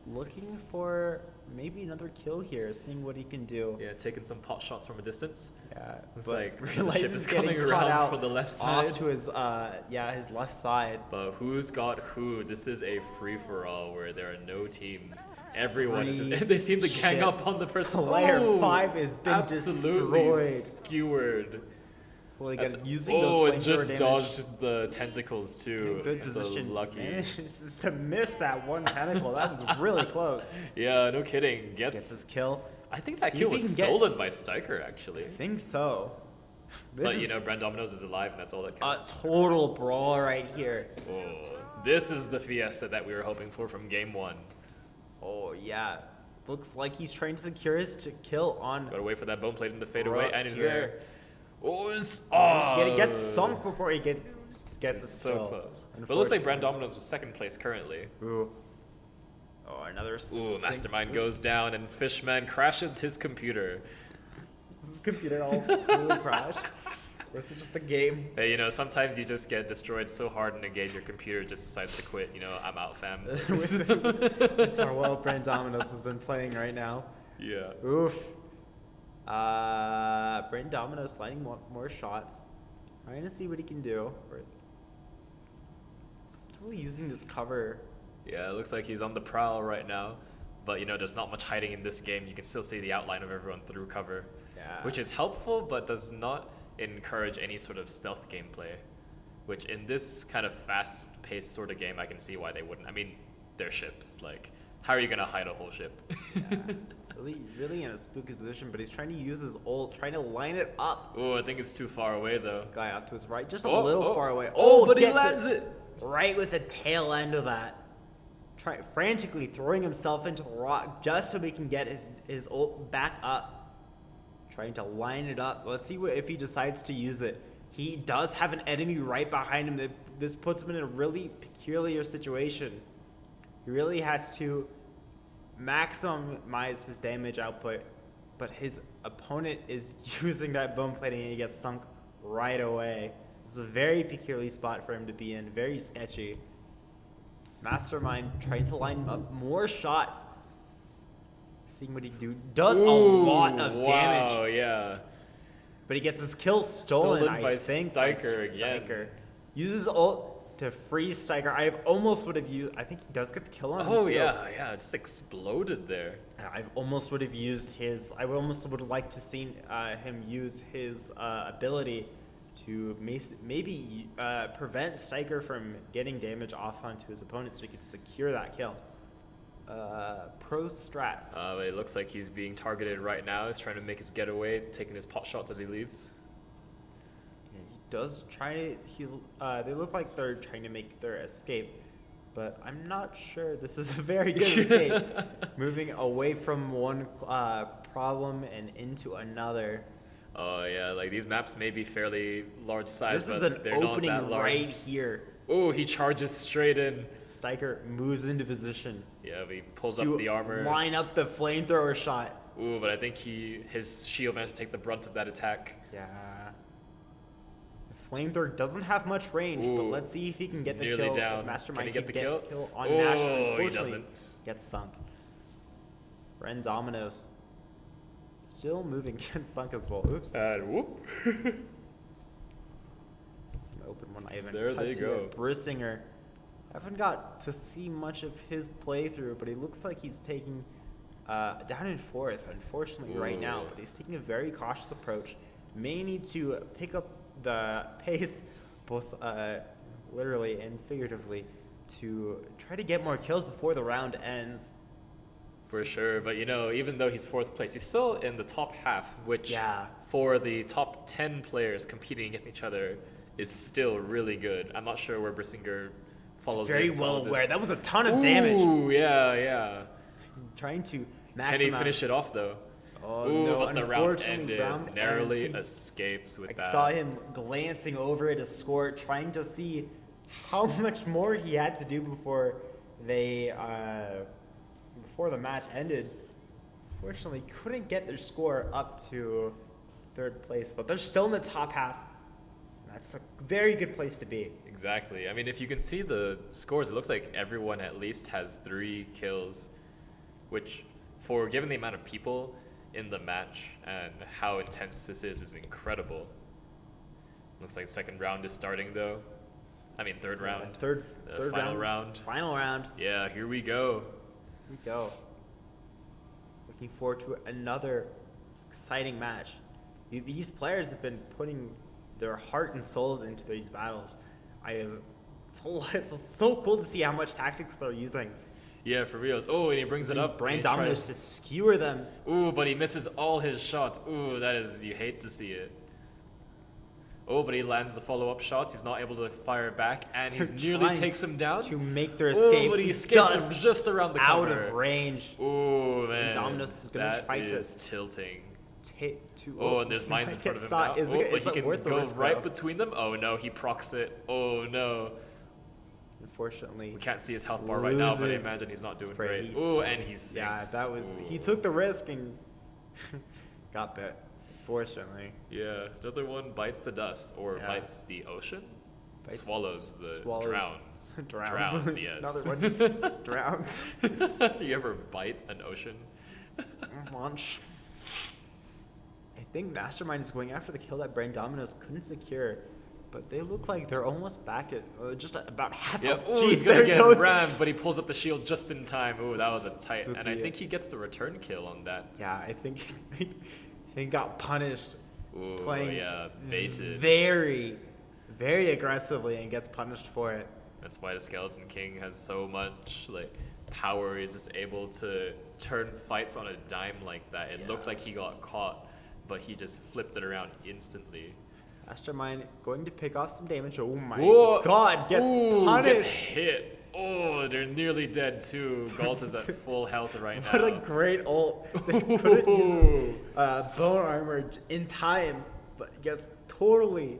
looking for maybe another kill here, seeing what he can do.
Yeah, taking some pot shots from a distance.
Yeah,
Looks
but
like the ship
realizes
is
getting
coming
caught
around
out
for the left side.
off to his his left side.
But who's got who? This is a free-for-all where there are no teams. Everyone is.
Three
They seem to gang
ships.
up on the person.
Player
Oh,
5 has been
absolutely
destroyed.
skewered.
Well,
That's-
again, using
oh,
those
it
flamethrower
just
damage.
dodged the tentacles too.
In good
That's a
position.
lucky.
Manages to miss that one tentacle. That was really close.
Yeah, no kidding.
Gets his kill.
I think that
See
kill
if he
was
can get-
stolen by Stryker actually.
I think so. This
But
is
you know, Brent Domino's is alive, and that's all that
a
counts.
total brawl right here.
Oh, this is the fiesta that we were hoping for from game one.
Oh yeah, looks like he's trying to secure his kill on.
Gotta wait for that bone plating to fade away,
Brooks
and he's
here.
there. Oh, it's
He's gonna get sunk before he gets
It's
his
so
kill.
close. But it looks like Brent
Unfortunately.
Domino's was second place currently.
Ooh. Oh, another.
Ooh, Mastermind goes down, and Fishman crashes his computer.
Does his computer all really crash? Or is it just the game?
Hey, you know, sometimes you just get destroyed so hard in a game, your computer just decides to quit. You know, I'm out, fam.
How well Brandominos has been playing right now.
Yeah.
Oof. Brandominos lining more shots. Trying to see what he can do. Still using this cover.
Yeah, it looks like he's on the prowl right now. But, you know, there's not much hiding in this game. You can still see the outline of everyone through cover.
Yeah.
Which is helpful, but does not encourage any sort of stealth gameplay. Which, in this kind of fast-paced sort of game, I can see why they wouldn't. I mean, they're ships. Like, How are you gonna hide a whole ship?
Yeah. Really in a spooky position, but he's trying to use his ult, trying to line it up.
Oh, I think it's too far away though.
Guy off to his right, just a little far away.
But he
gets
lands it.
right with the tail end of that. Frantically throwing himself into the rock just so he can get his ult back up. Trying to line it up. Let's see if he decides to use it. He does have an enemy right behind him. This puts him in a really peculiar situation. He really has to maximize his damage output, but his opponent is using that bone plating and he gets sunk right away. This is a very peculiar spot for him to be in, very sketchy. Mastermind trying to line up more shots. Seeing what he does a lot of damage.
Wow, yeah.
But he gets his kill stolen, I
by
think.
Stryker again.
Stryker. Uses ult to freeze Stryker. I almost would have used. I think he does get the kill on him.
Oh
too.
yeah, it just exploded there.
I almost would have used his. I almost would have liked to seen him use his ability to maybe prevent Stryker from getting damage off onto his opponent, so he could secure that kill. Pro strats.
It looks like he's being targeted right now. He's trying to make his getaway, taking his pot shots as he leaves.
Yeah, he does try. They look like they're trying to make their escape, but I'm not sure this is a very good escape. Moving away from one problem and into another.
Oh yeah, like these maps may be fairly large size,
This is
but
an
they're not that
opening
large.
right here.
Oh, he charges straight in.
Stryker moves into position
Yeah, but he pulls
to
up the armor.
line up the flamethrower shot.
Ooh, but I think his shield managed to take the brunt of that attack.
Yeah. The flamethrower doesn't have much range, but
Ooh,
let's see if he can get the
nearly
kill.
down.
Mastermind
Can he get the kill?
on
Oh,
Nash.
he
Unfortunately,
doesn't.
gets sunk. Ren Dominos still moving, gets sunk as well. Oops.
And whoop.
This is an open one. I haven't
There
cut
they
to
go.
it. Brissinger. I haven't got to see much of his playthrough, but he looks like he's taking down in fourth, unfortunately, right now.
Ooh.
But he's taking a very cautious approach. May need to pick up the pace, both literally and figuratively, to try to get more kills before the round ends.
For sure, but even though he's fourth place, he's still in the top half, which
Yeah.
for the top 10 players competing against each other is still really good. I'm not sure where Brissinger follows
Very
into all
well
this.
aware. That was a ton of damage.
Ooh, yeah.
Trying to maximize.
Can he finish it off though?
Oh,
Ooh,
no,
but the round
unfortunately,
ended.
round
Narrowly
ends.
escapes with
I
that.
saw him glancing over at his score, trying to see how much more he had to do before the match ended. Fortunately, couldn't get their score up to third place, but they're still in the top half. That's a very good place to be.
Exactly. I mean, if you can see the scores, it looks like everyone at least has 3 kills, which, for given the amount of people in the match and how intense this is incredible. Looks like the second round is starting though. I mean, third round.
Third
final round.
Final round.
Yeah, here we go.
Here we go. Looking forward to another exciting match. These players have been putting their heart and souls into these battles. It's so cool to see how much tactics they're using.
Yeah, for real. Oh, and he brings it up.
Brand
and he tries-
Dominos to skewer them.
Ooh, but he misses all his shots. Ooh, you hate to see it. Oh, but he lands the follow-up shots. He's not able to fire back, and he
They're
nearly
trying
takes him down.
To make their escape.
Oh, but he escapes him just around the
out
corner.
of range.
Ooh, man.
Dominos is gonna try to-
That is tilting.
Oh,
And there's mines in
might
front
get
of him
stopped.
now.
Is
But
it
he can
worth the
go
risk,
right
though?
between them. Oh no, he procs it. Oh no.
Unfortunately,
We can't see his health bar right now, but I
loses
imagine he's not doing
spray.
great.
He's-
Ooh, and he sinks.
yeah, that was. He
Ooh.
took the risk and got bit. Fortunately,
Yeah, another one bites the dust or
Yeah.
bites the ocean.
Bites-
Swallows the
swallows-
drowns.
drowns.
yes.
Another one. Drowns.
You ever bite an ocean?
Launch. I think Mastermind is going after the kill that Brain Dominos couldn't secure, but they look like they're almost back at just about half
Yep.
health.
Ooh,
Jeez,
he's gonna
there he
get
goes.
rammed, but he pulls up the shield just in time. Ooh, that was a tight. And I
Spooky.
think he gets the return kill on that.
Yeah, I think he got punished
Ooh,
playing
yeah, baited.
very, very aggressively and gets punished for it.
That's why the Skeleton King has so much power is just able to turn fights on a dime like that. It looked like he got caught, but he just flipped it around instantly.
Mastermind going to pick off some damage. Oh my
Whoa.
god, gets punished.
Gets hit. Oh, they're nearly dead too. Galt is at full health right now.
What a great ult. They couldn't use his bone armor in time, but gets totally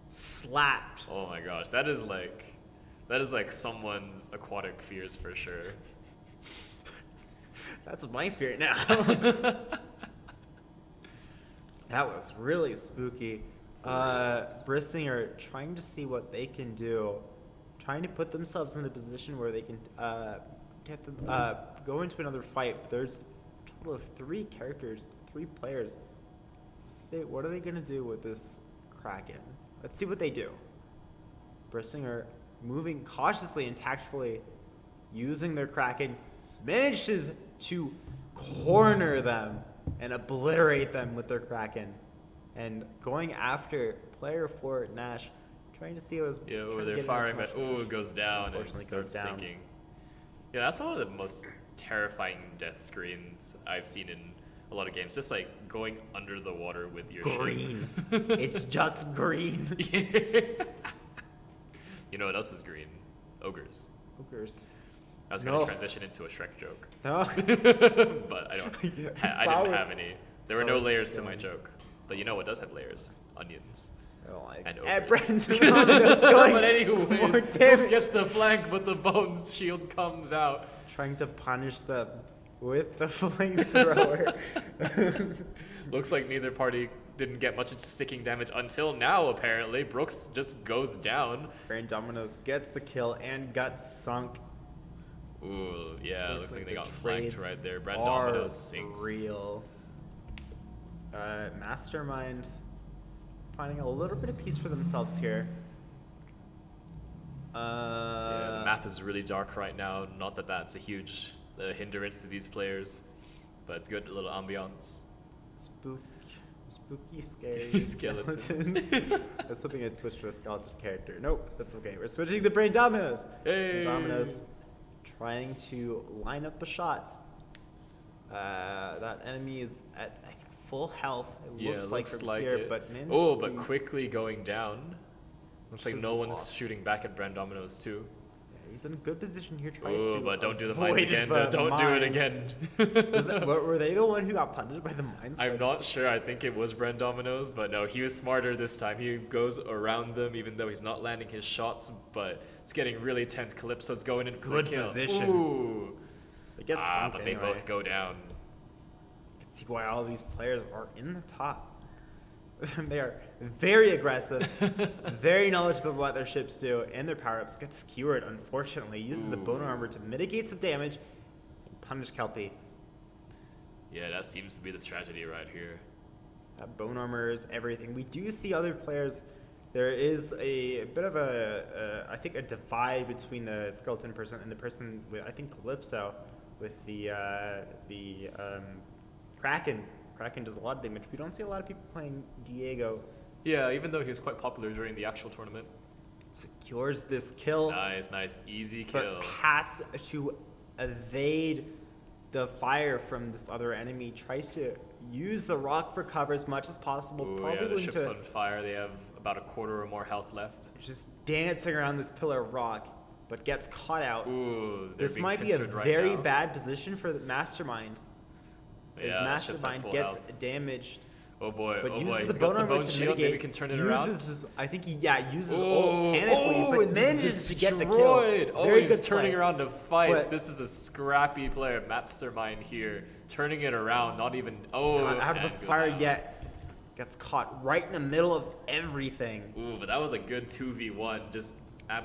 slapped.
Oh my gosh, that is like someone's aquatic fears for sure.
That's my fear now. That was really spooky. Brissinger trying to see what they can do, trying to put themselves in a position where they can get them go into another fight. There's a total of 3 players. What are they gonna do with this Kraken? Let's see what they do. Brissinger moving cautiously and tactfully, using their Kraken, manages to corner them and obliterate them with their Kraken. And going after player 4 Nash, trying to see what was.
Yeah,
trying to
they're
get
firing,
as
but
much
it goes down and
Unfortunately
starts
goes down.
sinking. Yeah, that's one of the most terrifying death screens I've seen in a lot of games. Just like going under the water with your
green.
ship.
It's just green.
You know what else is green? Ogres.
Ogres.
I was going to
No.
transition into a Shrek joke,
No.
but I don't.
Yeah,
I
sour.
didn't have any. There were no
Sour
layers to
filling.
my joke. But you know what does have layers? Onions.
Oh,
And
Brandon's
ogres.
going
But anyways,
more
Brooks
damage.
gets the flank, but the bones shield comes out.
Trying to punish them with the flamethrower.
Looks like neither party didn't get much sticking damage until now, apparently. Brooks just goes down.
Brand Dominoes gets the kill and got sunk.
Ooh, yeah, looks like they got
the
flanked
trades
right there. Brand
are
Dominoes sinks.
real. Mastermind finding a little bit of peace for themselves here.
Yeah, the map is really dark right now. Not that that's a huge hindrance to these players, but it's good little ambiance.
Spooky, scary
Skeletons.
I was hoping I'd switch to a skeleton character. Nope, that's okay. We're switching to Brain Dominoes.
Hey!
Dominoes trying to line up the shots. That enemy is at I think, full health. It
Yeah,
looks like
looks
from
like
here,
it.
but managed
Oh, but
to-
quickly going down. Looks like
Just
no one's
lost.
shooting back at Brand Dominoes too.
Yeah, he's in a good position here. Tries
Oh,
to
but don't do the mines
avoid
again.
the
Don't do it
mines.
again.
Were they the one who got punished by the mines?
I'm not sure. I think it was Brand Dominoes, but no, he was smarter this time. He goes around them, even though he's not landing his shots. But it's getting really tense. Calypso's going in for
Good
the kill.
position.
Ooh.
It gets
Ah,
sunk
but
anyway.
they both go down.
You can see why all these players are in the top. They are very aggressive, very knowledgeable about what their ships do and their power-ups. Gets skewered, unfortunately. Uses the bone armor to mitigate some damage and punish Kelpie.
Yeah, that seems to be the strategy right here.
That bone armor is everything. We do see other players. There is a bit of I think, a divide between the skeleton person and the person with, I think, Calypso, with the Kraken. Kraken does a lot of damage. We don't see a lot of people playing Diego.
Yeah, even though he was quite popular during the actual tournament.
Secures this kill,
Nice, easy kill.
but has to evade the fire from this other enemy. Tries to use the rock for cover as much as possible.
Ooh,
Probably
yeah, the
going
ship's
to
on fire. They have about a quarter or more health left.
just dancing around this pillar of rock, but gets caught out.
Ooh, they're
This
being
might be a
pincered right
very
now.
bad position for the Mastermind. As
Yeah, that ship's at
Mastermind
full
gets
health.
damaged,
Oh boy,
but
oh boy.
uses
He's
the
got
bone
the
armor
bone
to
shield.
mitigate.
Maybe we can turn it around.
His, I think he uses
Oh,
ult panically, but
and
manages to get the kill.
destroyed. Oh,
Very
he's
good
turning
play.
around to fight.
But-
This is a scrappy player, Mastermind here, turning it around. Not even. Oh,
Not out of
and
the
goes
fire
down.
yet. Gets caught right in the middle of everything.
Ooh, but that was a good 2v1. Just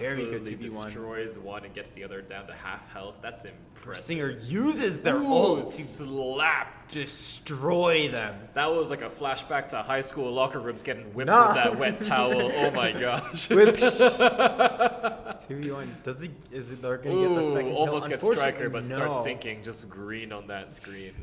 Very good
absolutely
2v1.
destroys one and gets the other down to half health. That's impressive.
Singer uses their
Ooh,
ult to
slapped.
destroy them.
That was like a flashback to high school locker rooms getting whipped
Nah.
with that wet towel. Oh my gosh.
2v1. Does he? Is it? They're gonna get the
Ooh,
second kill?
almost gets striker, but
Unfortunately,
starts
no.
sinking. Just green on that screen.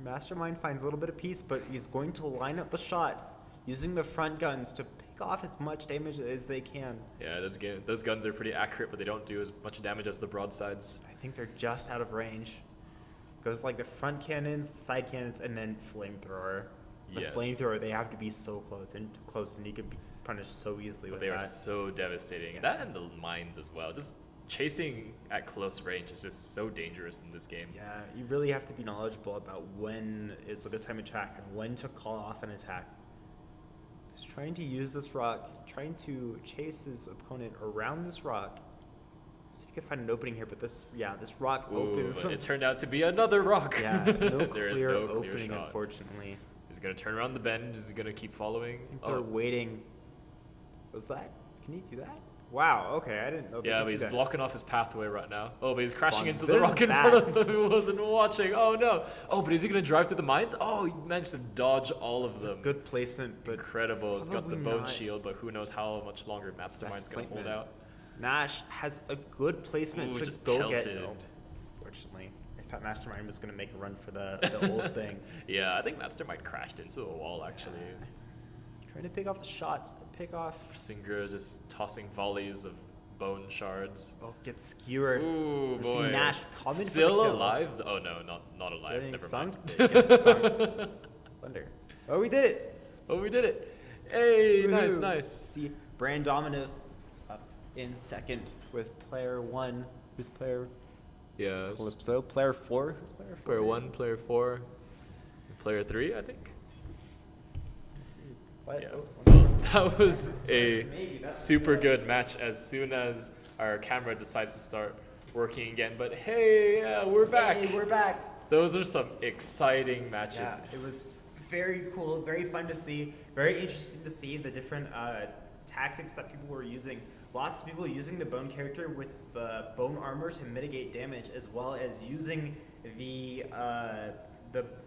Mastermind finds a little bit of peace, but he's going to line up the shots using the front guns to pick pick off as much damage as they can.
Yeah, those guns are pretty accurate, but they don't do as much damage as the broadsides.
I think they're just out of range. Goes like the front cannons, the side cannons, and then flamethrower. The
Yes.
flamethrower, they have to be so close, and you could be punished so easily
But
with
they are
that.
so devastating. That and the mines as well. Just chasing at close range is just so dangerous in this game.
Yeah, you really have to be knowledgeable about when is a good time to attack and when to call off an attack. He's trying to use this rock, trying to chase his opponent around this rock. See if you can find an opening here, but this rock
Ooh,
opens.
but it turned out to be another rock.
Yeah, no
there
clear
is no clear
opening,
shot.
unfortunately.
He's gonna turn around the bend. Is he gonna keep following?
I think they're waiting. Was that? Can he do that? Wow. Okay, I didn't know. they
Yeah,
could
but
do
he's
that.
blocking off his pathway right now. Oh, but he's crashing
Bonds.
into the
This
rock
is
in front
bad.
of him. He wasn't watching. Oh no. Oh, but is he gonna drive through the mines? Oh, he managed to dodge all of
It's a
them.
good placement, but
Incredible. It's got the
probably
bone
not
shield, but who knows how much longer Mastermind's gonna hold
placement.
out.
Nash has a good placement
Ooh,
to
just
go get.
pelted.
No, unfortunately, I thought Mastermind was going to make a run for the old thing.
Yeah, I think Mastermind crashed into a wall actually.
Trying to pick off the shots. Pick off.
Singer just tossing volleys of bone shards.
Oh, get skewered.
Ooh,
We're seeing
boy.
Nash coming for
Still
the kill.
alive? Oh no, not alive.
Getting
Never
sunk.
mind.
Getting sunk. Wonder. Oh, we did it.
Oh, we did it. Hey, nice,
Woohoo.
nice.
See, Brand Dominoes up in second with player 1. Who's player
Yeah.
Calypso? Player 4? Who's player 4?
Player 1, player 4, and player 3, I think.
What?
Yeah.
Oh,
Well, that was a
Maybe, that's
super good match as soon as our camera decides to start working again. But hey, yeah, we're back.
Hey, we're back.
Those are some exciting matches.
Yeah, it was very cool, very fun to see, very interesting to see the different tactics that people were using. Lots of people using the bone character with the bone armor to mitigate damage, as well as using the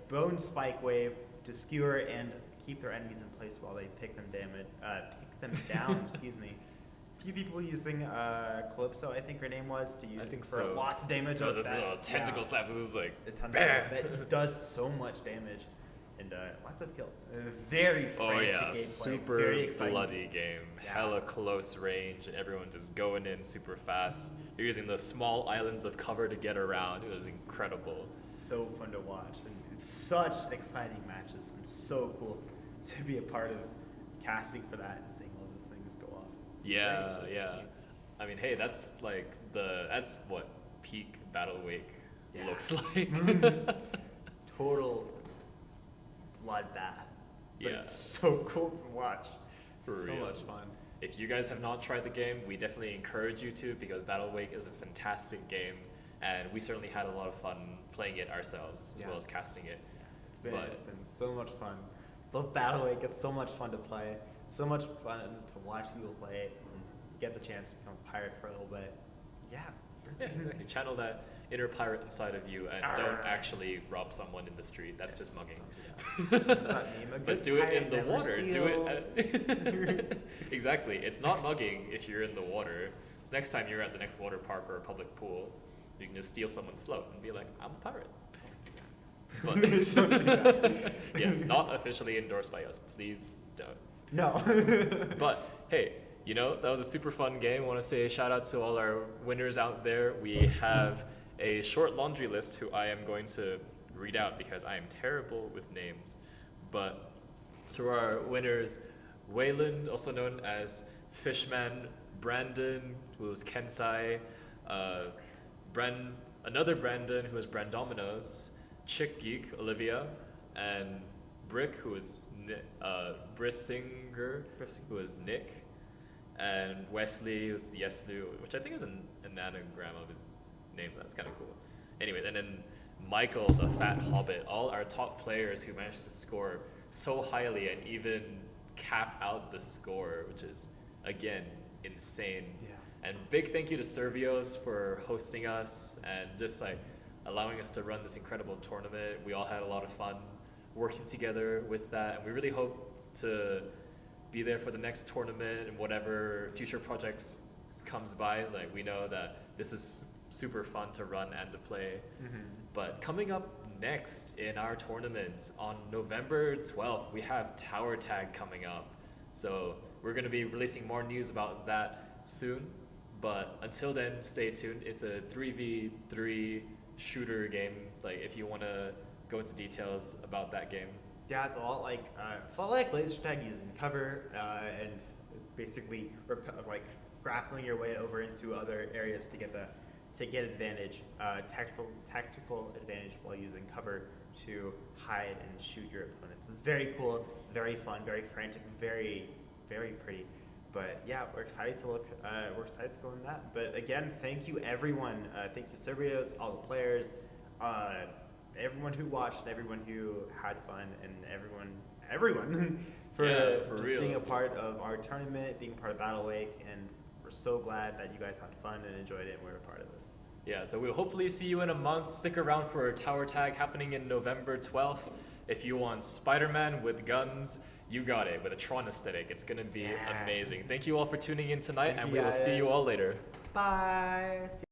bone spike wave to skewer and keep their enemies in place while they pick them down. Excuse me. A few people using Calypso, I think her name was, to use
I think
for
so.
lots of damage.
Those
with
are
that.
little tentacle slaps. This is like
The ton
bam.
that does so much damage and lots of kills. Very
Oh
frantic
yeah,
gameplay.
super
very exciting.
bloody game.
Yeah.
Hella close range, and everyone just going in super fast. You're using the small islands of cover to get around. It was incredible.
So fun to watch, and it's such exciting matches. And so cool to be a part of casting for that and seeing all those things go off.
Yeah,
Great.
yeah. I mean, hey, that's like that's what peak BattleWake
Yeah.
looks like.
Total bloodbath. But
Yeah.
it's so cool to watch.
For
so
real.
much fun.
If you guys have not tried the game, we definitely encourage you to, because BattleWake is a fantastic game, and we certainly had a lot of fun playing it ourselves as
Yeah.
well as casting it.
It's been
But-
so much fun. Both BattleWake, it's so much fun to play. So much fun to watch people play it and get the chance to become a pirate for a little bit. Yeah.
Yeah, exactly. Channel that inner pirate inside of you and don't
Arr.
actually rob someone in the street. That's just mugging.
What's that meme? A
But
good
do it
pirate
in the
never
water.
steals.
Do it. Exactly. It's not mugging if you're in the water. So next time you're at the next water park or a public pool, you can just steal someone's float and be like, "I'm a pirate." But
Don't do that.
yes, not officially endorsed by us. Please don't.
No.
But hey, you know, that was a super fun game. I want to say a shout out to all our winners out there. We have a short laundry list who I am going to read out because I am terrible with names. But to our winners, Wayland, also known as Fishman, Brandon, who was Kensai, another Brandon, who was Brandominos, Chick Geek, Olivia, and Brick, who was Brissinger, who was Nick, and Wesley, who was Yeslu, which I think is an anagram of his name. That's kind of cool. Anyway, and then Michael, the Fat Hobbit, all our top players who managed to score so highly and even cap out the score, which is, again, insane.
Yeah.
And big thank you to Servios for hosting us and just like allowing us to run this incredible tournament. We all had a lot of fun working together with that, and we really hope to be there for the next tournament and whatever future projects comes by. Is like, we know that this is super fun to run and to play.
Mm-hmm.
But coming up next in our tournaments on November 12th, we have Tower Tag coming up. So we're going to be releasing more news about that soon. But until then, stay tuned. It's a 3v3 shooter game. Like if you want to go into details about that game.
Yeah, it's a lot like laser tag using cover and basically like grappling your way over into other areas to get advantage, tactical advantage while using cover to hide and shoot your opponents. It's very cool, very fun, very frantic, very pretty. But yeah, we're excited to go in that. But again, thank you everyone. Thank you Cerberus, all the players, everyone who watched, everyone who had fun, and everyone for just being a part of our tournament, being part of BattleWake, and we're so glad that you guys had fun and enjoyed it and we're a part of this.
Yeah, so we'll hopefully see you in a month. Stick around for a tower tag happening in November 12th. If you want Spider-Man with guns, you got it. With a Tron aesthetic, it's gonna be amazing. Thank you all for tuning in tonight, and we will see you all later.
Bye.